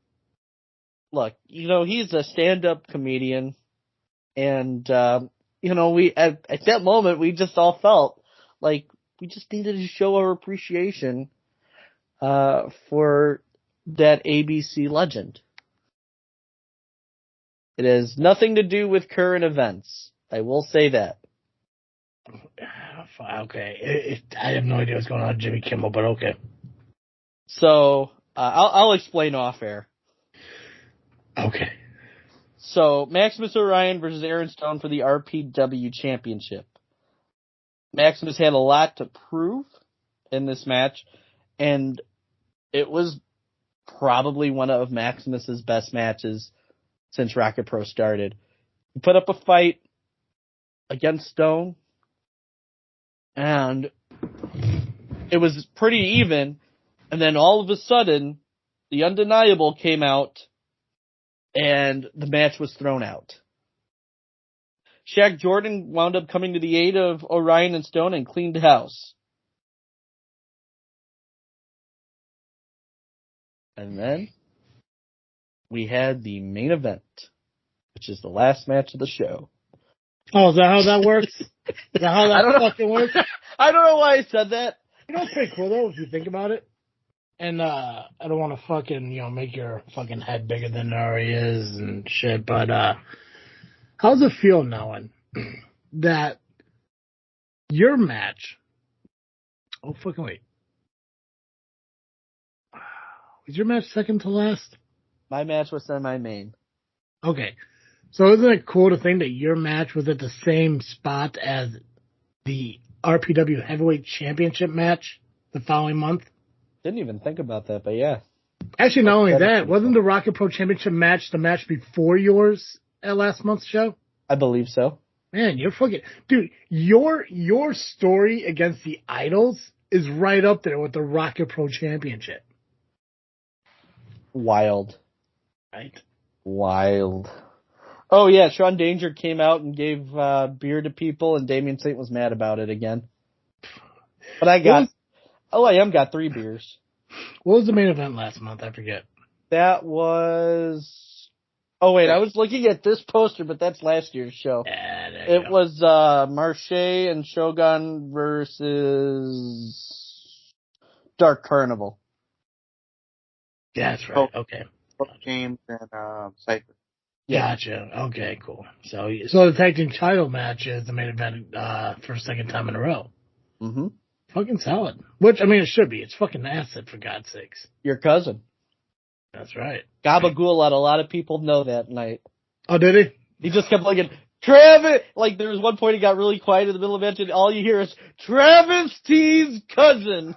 Look, he's a stand-up comedian, and we at that moment we just all felt like we just needed to show our appreciation for that ABC legend. It has nothing to do with current events. I will say that. Okay. I have no idea what's going on with Jimmy Kimmel, but okay. So, I'll explain off air. Okay. So, Maximus Orion versus Aaron Stone for the RPW Championship. Maximus had a lot to prove in this match, and it was probably one of Maximus's best matches since Rocket Pro started. He put up a fight against Stone, and it was pretty even, and then all of a sudden, the Undeniable came out, and the match was thrown out. Shaq Jordan wound up coming to the aid of Orion and Stone and cleaned house. And then we had the main event, which is the last match of the show. Oh, is that how that works? Is that how that fucking works? I don't know why I said that. It's pretty cool, though, if you think about it. And I don't want to fucking, make your fucking head bigger than it already is and shit, but how does it feel knowing that your match... Oh, fucking wait. Was your match second to last? My match was semi-main. Okay. So isn't it cool to think that your match was at the same spot as the RPW Heavyweight Championship match the following month? Didn't even think about that, but yeah. Actually, not only that, wasn't the Rocket Pro Championship match the match before yours at last month's show? I believe so. Man, you're fucking... Dude, your story against the Idols is right up there with the Rocket Pro Championship. Wild. Right? Wild. Oh, yeah, Sean Danger came out and gave beer to people, and Damian Saint was mad about it again. But L.I.M got 3 beers. What was the main event last month? I forget. That was... Oh, wait, I was looking at this poster, but that's last year's show. Yeah, it was Marche and Shogun versus Dark Carnival. Yeah, that's right. Okay. James and Cypher. Gotcha. Okay, cool. So the tag team title match is the main event for a second time in a row. Mm-hmm. Fucking solid. Which, it should be. It's fucking Acid, for God's sakes. Your cousin. That's right. Gabagool let a lot of people know that night. Oh, did he? He just kept looking, Travis! Like, there was one point he got really quiet in the middle of the match, and all you hear is, Travis T's cousin!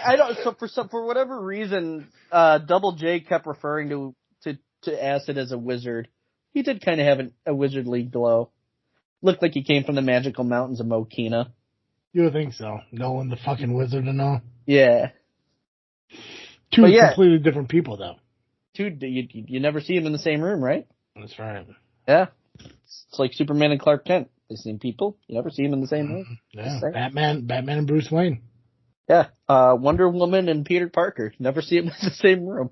I don't. So for whatever reason, Double J kept referring to Acid as a wizard. He did kind of have a wizardly glow. Looked like he came from the magical mountains of Mokina. You would think so, knowing the fucking wizard and all. Yeah. Two completely different people, though. You never see them in the same room, right? That's right. Yeah. It's like Superman and Clark Kent. the same people. You never see them in the same room. Yeah, Batman and Bruce Wayne. Yeah, Wonder Woman and Peter Parker. Never see them in the same room.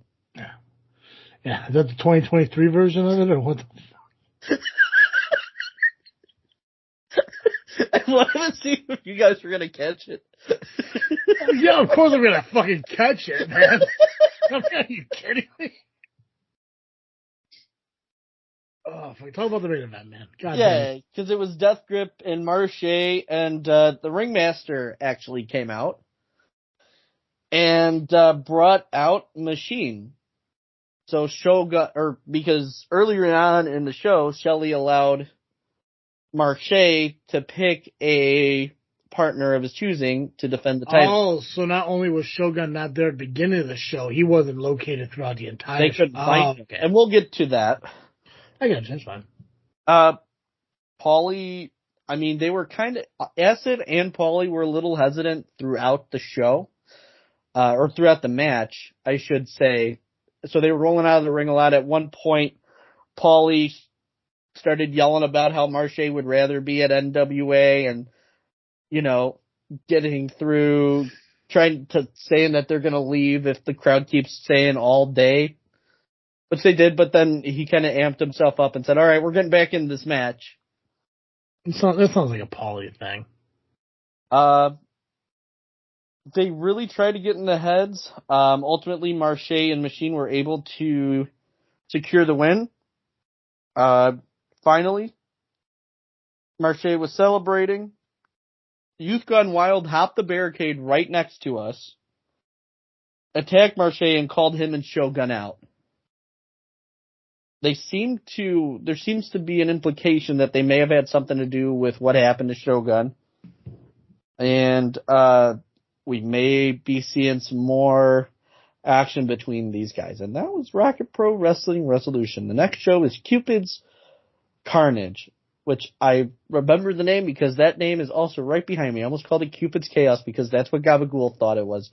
Yeah, is that the 2023 version of it, or what the fuck? I wanted to see if you guys were going to catch it. Yeah, of course I'm going to fucking catch it, man. Are you kidding me? Oh, talk about the main event, man. God yeah, because it was Death Grip and Marche, and the Ringmaster actually came out and brought out Machine. So because earlier on in the show, Shelley allowed Marche to pick a partner of his choosing to defend the title. Oh, so not only was Shogun not there at the beginning of the show, he wasn't located throughout the entire show. They couldn't find him. And we'll get to that. I got you, that's fine. Paulie, I mean, they were kind of, Acid and Paulie were a little hesitant throughout the show, or throughout the match, I should say. So they were rolling out of the ring a lot. At one point, Paulie started yelling about how Marche would rather be at NWA and, getting through, saying that they're going to leave if the crowd keeps saying all day. Which they did, but then he kind of amped himself up and said, all right, we're getting back into this match. That sounds like a Paulie thing. They really tried to get in the heads. Ultimately, Marche and Machine were able to secure the win. Finally, Marche was celebrating. Youth Gone Wild hopped the barricade right next to us, attacked Marche, and called him and Shogun out. There seems to be an implication that they may have had something to do with what happened to Shogun. And we may be seeing some more action between these guys. And that was Rocket Pro Wrestling Resolution. The next show is Cupid's Carnage, which I remember the name because that name is also right behind me. I almost called it Cupid's Chaos because that's what Gabagool thought it was.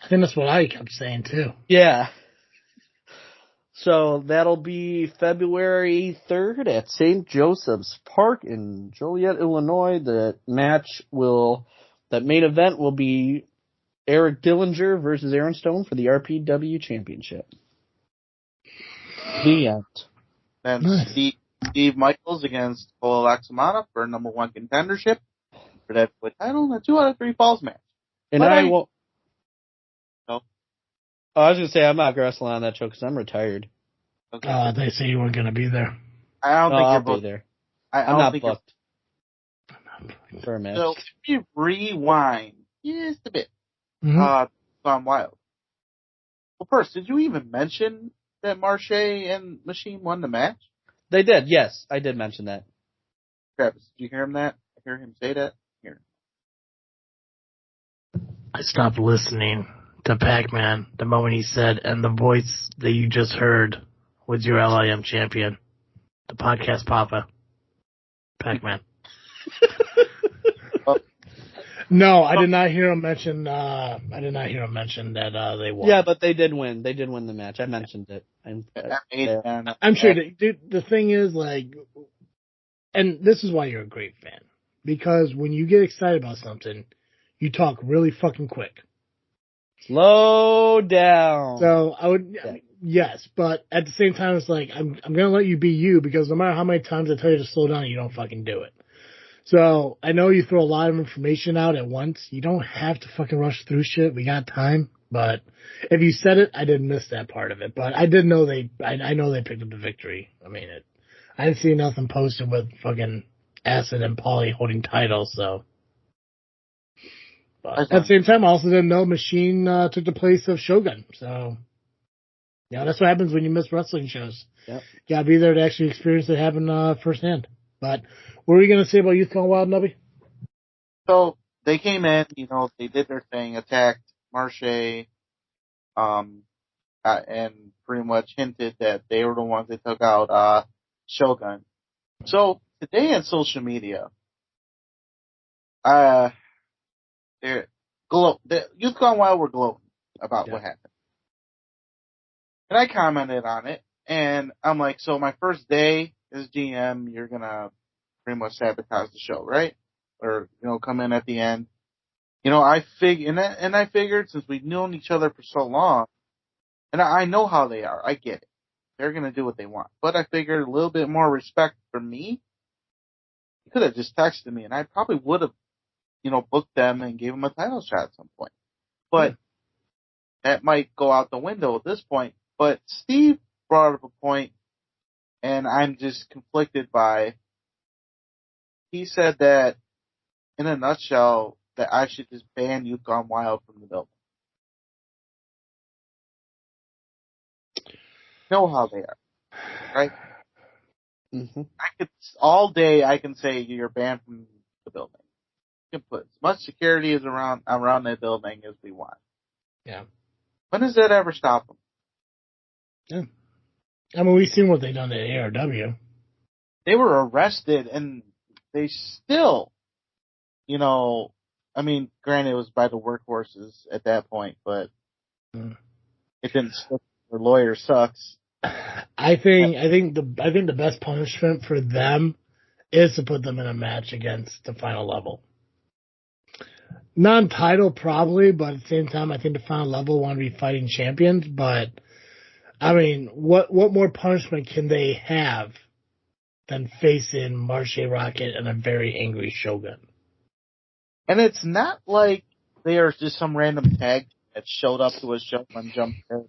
I think that's what I kept saying too. Yeah. So that'll be February 3rd at St. Joseph's Park in Joliet, Illinois. The main event will be Eric Dillinger versus Aaron Stone for the RPW Championship. The end. Then Steve Michaels against Cole Laxamana for number one contendership for that title in a 2 out of 3 falls match. And I won't. No. Oh, I was going to say, I'm not wrestling on that show because I'm retired. Okay. They say you weren't going to be there. I don't think I'll you're be booked. there. I'm not booked for a match. So, if you rewind just a bit, Mm-hmm. Gone Wild. Well, first, did you even mention that Marche and Machine won the match? They did, yes. I did mention that. Travis, did you hear him I hear him say that? Here. I stopped listening to Pacman the moment he said, and the voice that you just heard was your L.I.M champion, the podcast papa, Pacman. No, I did not hear him mention. I did not hear him mention that they won. Yeah, but they did win. They did win the match. I mentioned it. I'm sure. Dude, the thing is, and this is why you're a great fan, because when you get excited about something, you talk really fucking quick. Slow down. So I would, yes, but at the same time, it's like I'm gonna let you be you, because no matter how many times I tell you to slow down, you don't fucking do it. So I know you throw a lot of information out at once. You don't have to fucking rush through shit. We got time. But if you said it, I didn't miss that part of it. But I did know I know they picked up the victory. I mean, I didn't see nothing posted with fucking Acid and Paulie holding titles. So, but at the same time, I also didn't know Machine took the place of Shogun. So, that's what happens when you miss wrestling shows. Yep. You gotta be there to actually experience it happen firsthand. But what were you going to say about Youth Gone Wild, Nubby? So they came in, they did their thing, attacked Marche, and pretty much hinted that they were the ones that took out Shogun. So today on social media, the Youth Gone Wild were gloating about what happened, and I commented on it, and I'm like, so my first day as GM, you're gonna pretty much sabotage the show, right? Or, come in at the end. I figured since we've known each other for so long, and I know how they are. I get it. They're going to do what they want. But I figured a little bit more respect for me. He could have just texted me, and I probably would have, booked them and gave them a title shot at some point. But that might go out the window at this point. But Steve brought up a point, and I'm just conflicted by. He said that, in a nutshell, that I should just ban Youth Gone Wild from the building. Know how they are, right? Mm-hmm. All day I can say you're banned from the building. We can put as much security as around that building as we want. Yeah. When does that ever stop them? Yeah. I mean, we've seen what they've done at ARW. They were arrested, and they still, granted it was by the workhorses at that point, but it didn't stick. Their lawyer sucks. I think the best punishment for them is to put them in a match against the final level. Non-title probably, but at the same time, I think the final level want to be fighting champions. But I mean, what more punishment can they have than facing Marche Rocket and a very angry Shogun? And it's not like they are just some random tag that showed up to a show and jumped in.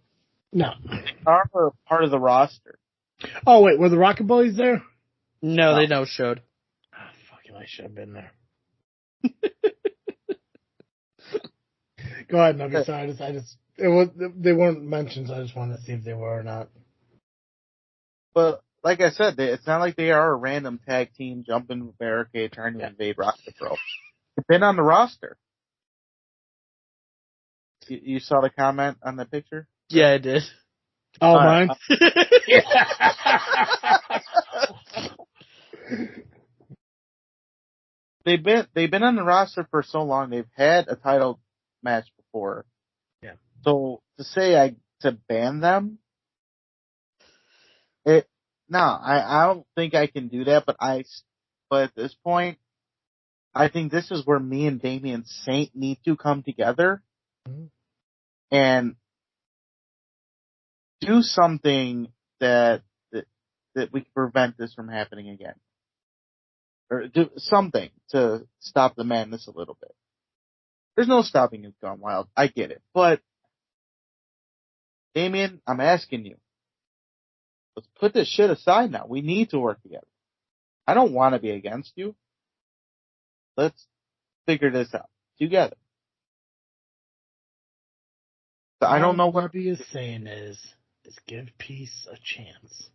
No. They are part of the roster. Oh, wait, were the Rocket Boys there? No, they no-showed. Oh, fucking, I should have been there. Go ahead, Nubby. Sorry, they weren't mentioned, so I just wanted to see if they were or not. But, like I said, it's not like they are a random tag team jumping the barricade trying to invade Rocket Pro. They've been on the roster. You saw the comment on the picture? Yeah, I did. Oh, mine? They've been on the roster for so long. They've had a title match before. Yeah. So to ban them, I don't think I can do that. But at this point, I think this is where me and Damian Saint need to come together and do something that we can prevent this from happening again. Or do something to stop the madness a little bit. There's no stopping Youth Gone Wild. I get it. But, Damian, I'm asking you. Let's put this shit aside now. We need to work together. I don't want to be against you. Let's figure this out together. So I don't know what he is saying is give peace a chance.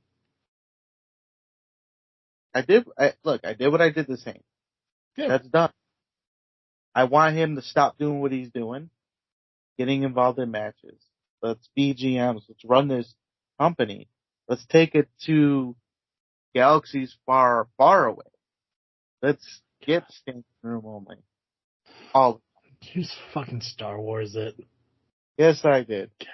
I did what I did the same. Yeah. That's done. I want him to stop doing what he's doing, getting involved in matches. Let's be GMs. Let's run this company. Let's take it to galaxies far, far away. Let's get standing room only. All. You fucking Star Wars it. Yes, I did. God.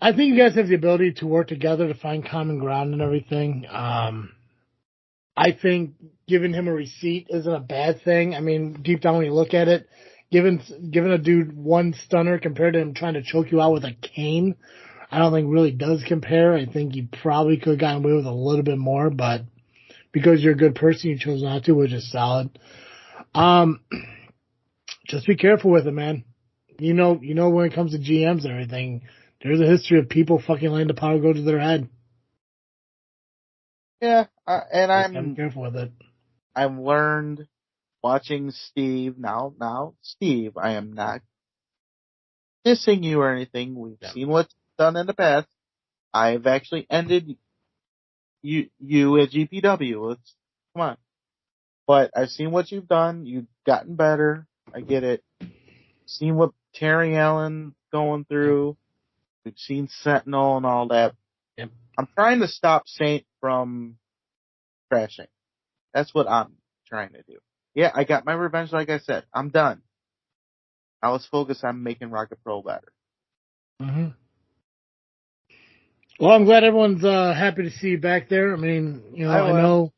I think you guys have the ability to work together to find common ground and everything. I think giving him a receipt isn't a bad thing. I mean, deep down when you look at it, giving a dude one stunner compared to him trying to choke you out with a cane, I don't think really does compare. I think you probably could have gotten away with a little bit more, but because you're a good person, you chose not to, which is solid. Just be careful with it, man. You know when it comes to GMs and everything, there's a history of people fucking letting the power go to their head. Yeah, and I'm careful with it. I've learned watching Steve now, Steve, I am not dissing you or anything. We've seen what's done in the past. I've actually ended you at JFW. Come on. But I've seen what you've done. You've gotten better. I get it. Seen what Terry Allen going through. We've seen Sentinel and all that. Yep. I'm trying to stop Saint from crashing. That's what I'm trying to do. Yeah, I got my revenge, like I said. I'm done. Now let's focus on making Rocket Pro better. Mm-hmm. Well, I'm glad everyone's happy to see you back there. I mean, I know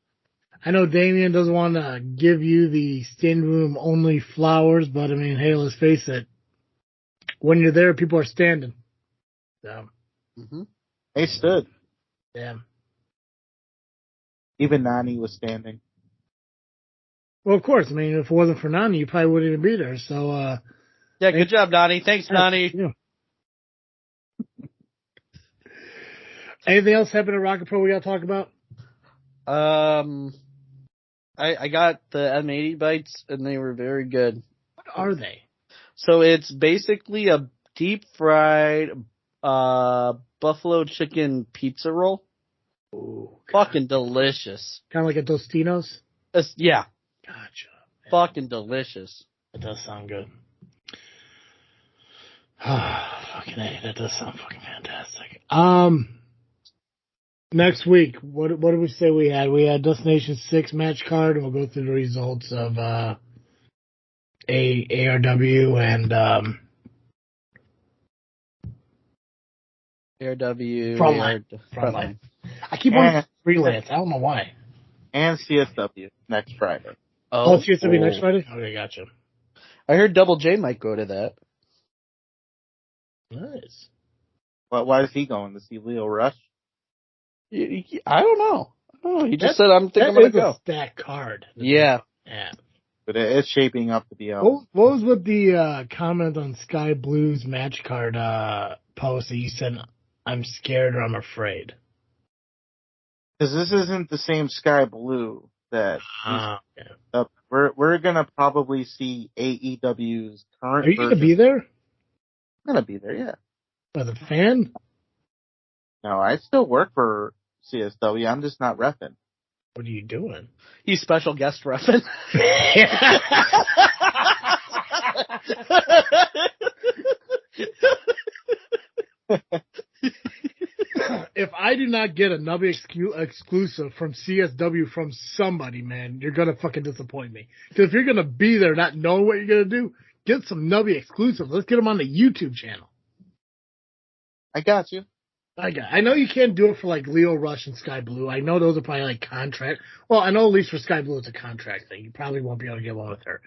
I know Damien doesn't want to give you the standing room only flowers, but I mean, hey, let's face it. When you're there, people are standing. So. Mm-hmm. They stood. Yeah. Even Nani was standing. Well, of course. I mean, if it wasn't for Nani, you probably wouldn't even be there. So, yeah, good job, Nani. Thanks, Nani. Yeah. Anything else happened at ArwPro we got to talk about? I got the M80 bites, and they were very good. What are they? So it's basically a deep fried buffalo chicken pizza roll. Ooh, fucking delicious. Kind of like a Tostinos? Yeah. Gotcha. Man. Fucking delicious. That does sound good. Fucking A, that does sound fucking fantastic. Next week, what did we say we had? We had Destination 6 match card, and we'll go through the results of ARW and ARW. Frontline. I keep wanting freelance. I don't know why. And CSW next Friday. Oh, CSW next Friday? Okay, gotcha. I heard Double J might go to that. Nice. Well, why is he going? To see Leo Rush? I don't know. He just said, I'm thinking I'm going to go. A stacked card. Yeah. Yeah. But it's shaping up to be a... What was with the comment on Sky Blue's match card post that you said, I'm scared or I'm afraid? Because this isn't the same Sky Blue that... yeah. We're going to probably see AEW's current Are you going to be there? I'm going to be there, yeah. As a fan? No, I still work for CSW. I'm just not repping. What are you doing? He's special guest repping. If I do not get a Nubby exclusive from CSW from somebody, man, you're going to fucking disappoint me. Because if you're going to be there not knowing what you're going to do, get some Nubby exclusives. Let's get them on the YouTube channel. I got you. I know you can't do it for like Leo Rush and Sky Blue. I know those are probably like contract. Well, I know at least for Sky Blue it's a contract thing. You probably won't be able to get one with her.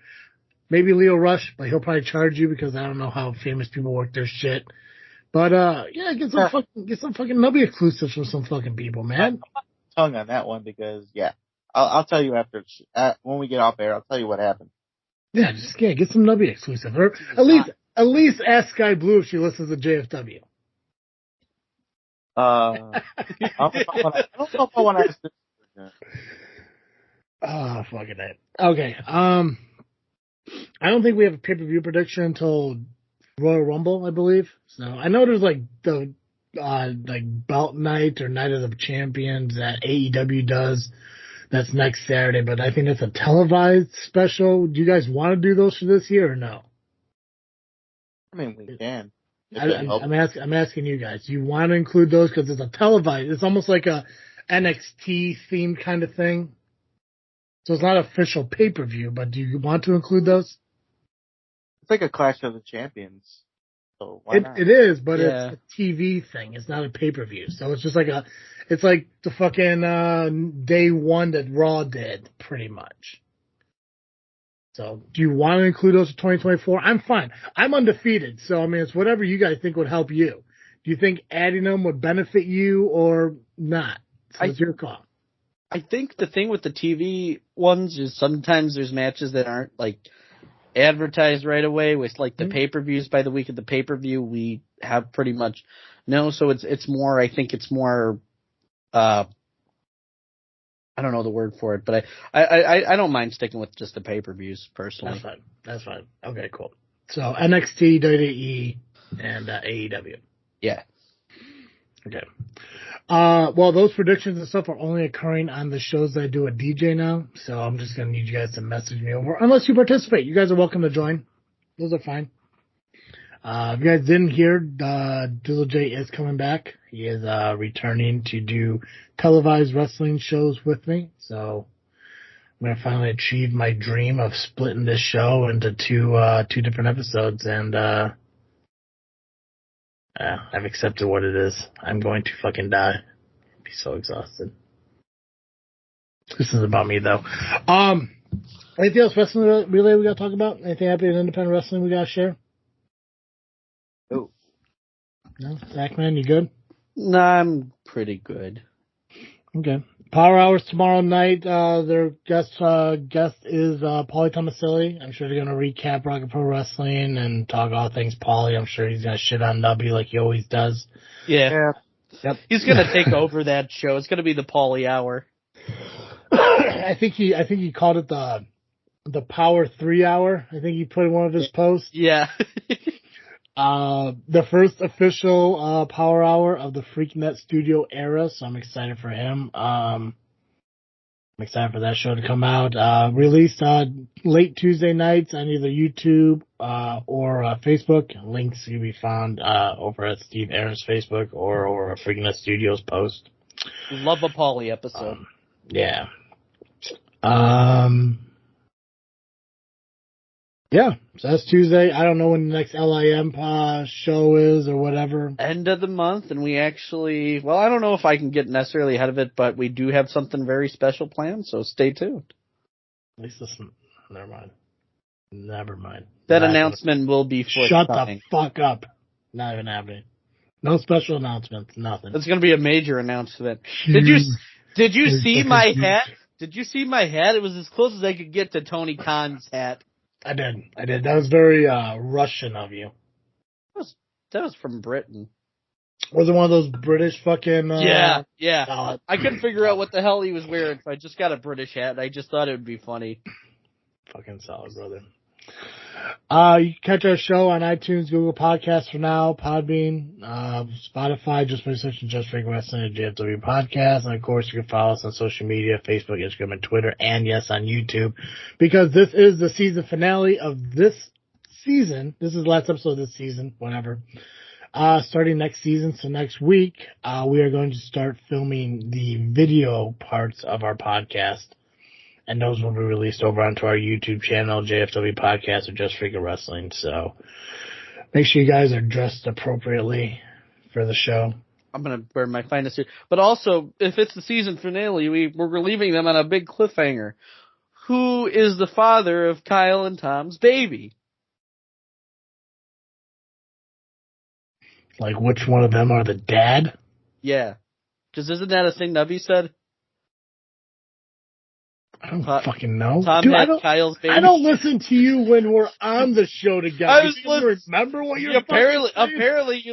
Maybe Leo Rush, but he'll probably charge you because I don't know how famous people work their shit. But yeah, get some fucking Nubby exclusives from some fucking people, man. Tongue on that one because I'll tell you after when we get off air. I'll tell you what happened. Yeah, get some Nubby exclusive, or at least ask Sky Blue if she listens to JFW. I don't know if I want to ask this. Oh, fucking it. Okay. I don't think we have a pay-per-view prediction until Royal Rumble, I believe. So I know there's like the like belt night or night of the champions that AEW does. That's next Saturday, but I think it's a televised special. Do you guys want to do those for this year or no? I mean, we can. I'm asking you guys. Do you want to include those because it's a televised? It's almost like a NXT themed kind of thing. So it's not official pay-per-view, but do you want to include those? It's like a Clash of the Champions. So why not? It is, but it's a TV thing. It's not a pay-per-view. So it's just like it's like the fucking day one that Raw did, pretty much. So do you want to include those for 2024? I'm fine. I'm undefeated. So, I mean, it's whatever you guys think would help you. Do you think adding them would benefit you or not? So it's your call. I think the thing with the TV ones is sometimes there's matches that aren't like advertised right away with like the pay-per-views. By the week of the pay-per-view, we have pretty much so it's more, I think it's more, I don't know the word for it, but I don't mind sticking with just the pay-per-views personally. That's fine. Okay, cool. So NXT, WWE, and AEW. Yeah. Okay. Well, those predictions and stuff are only occurring on the shows that I do a DJ now, so I'm just going to need you guys to message me over. Unless you participate. You guys are welcome to join. Those are fine. If you guys didn't hear, Dizzle J is coming back. He is returning to do televised wrestling shows with me, so I'm going to finally achieve my dream of splitting this show into two different episodes, and I've accepted what it is. I'm going to fucking die. Be so exhausted. This is about me, though. Anything else wrestling relay we got to talk about? Anything happening in independent wrestling we got to share? Oh. No? Pacman, you good? No, I'm pretty good. Okay. Power Hours tomorrow night. Their guest is Paulie Tomaselli. I'm sure they're going to recap Rocket Pro Wrestling and talk all things Paulie. I'm sure he's going to shit on Nubby like he always does. Yeah. Yep. He's going to take over that show. It's going to be the Paulie Hour. I think he called it the Power 3 Hour. I think he put in one of his posts. Yeah. The first official Power Hour of the FreakNet Studio era, so I'm excited for him. I'm excited for that show to come out. Released late Tuesday nights on either YouTube or Facebook. Links can be found over at Steve Aaron's Facebook or over a FreakNet Studios post. Love a Paulie episode. Yeah. Yeah, so that's Tuesday. I don't know when the next L.I.M show is or whatever. End of the month, and we actually, well, I don't know if I can get necessarily ahead of it, but we do have something very special planned, so stay tuned. At least listen. Never mind. That announcement will be forthcoming. Shut the fuck up. Not even happening. No special announcements, nothing. It's going to be a major announcement. Did you see my hat? Did you see my hat? It was as close as I could get to Tony Khan's hat. I did. That was very Russian of you. That was from Britain. Was it one of those British fucking... Yeah. I couldn't figure out what the hell he was wearing, so I just got a British hat, and I just thought it would be funny. Fucking solid, brother. You can catch our show on iTunes, Google Podcasts for now, Podbean, Spotify, just by searching Just Freak Wrestling at JFW Podcast. And of course, you can follow us on social media, Facebook, Instagram, and Twitter, and yes, on YouTube, because this is the season finale of this season. This is the last episode of this season, whatever. Starting next season, so next week, we are going to start filming the video parts of our podcast. And those will be released over onto our YouTube channel, JFW Podcast, or Just Freaking Wrestling. So make sure you guys are dressed appropriately for the show. I'm going to wear my finest suit. But also, if it's the season finale, we're leaving them on a big cliffhanger. Who is the father of Kyle and Tom's baby? Like, which one of them are the dad? Yeah. Because isn't that a thing Nubby said? I don't fucking know. Tom Dude, had Kyle's baby. I don't listen to you when we're on the show together. I was remember what you're apparently you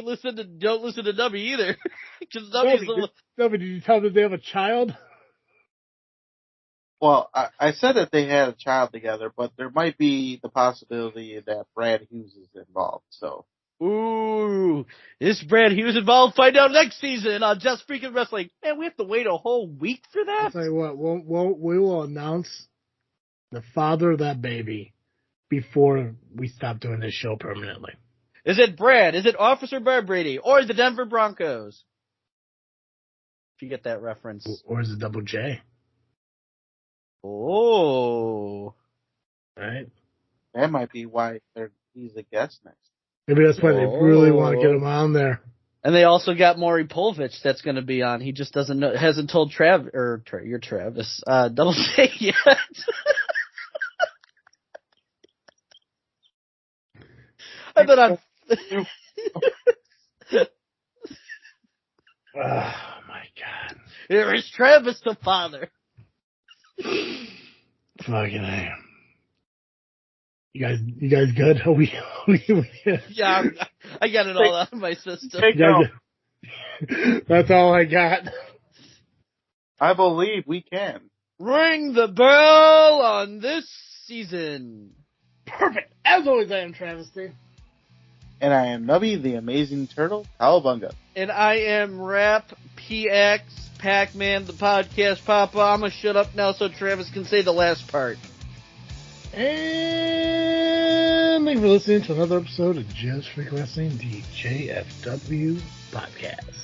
don't listen to Nubby either. Because Nubby, did you tell them they have a child? Well, I said that they had a child together, but there might be the possibility that Brad Hughes is involved, so. Ooh, is Brad Hughes involved? Find out next season on Just Freaking Wrestling. Man, we have to wait a whole week for that? I'll tell you what, we will announce the father of that baby before we stop doing this show permanently. Is it Brad? Is it Officer Barb Brady? Or the Denver Broncos? If you get that reference. Or is it Double J? Oh. Right? That might be why he's a guest next. Maybe that's why they really want to get him on there. And they also got Maury Povich that's going to be on. He just hasn't told you're Travis, Double J yet. I've been on. Oh my God. Here is Travis the father. Fucking hell. You guys good? Yeah, I got it all out of my system. That's all I got. I believe we can. Ring the bell on this season. Perfect. As always, I am Travis D. And I am Nubby, the Amazing Turtle, Cowabunga. And I am Rap PX Pacman, the podcast papa. I'm going to shut up now so Travis can say the last part. And thank you for listening to another episode of Just Freak Wrestling, the JFW Podcast.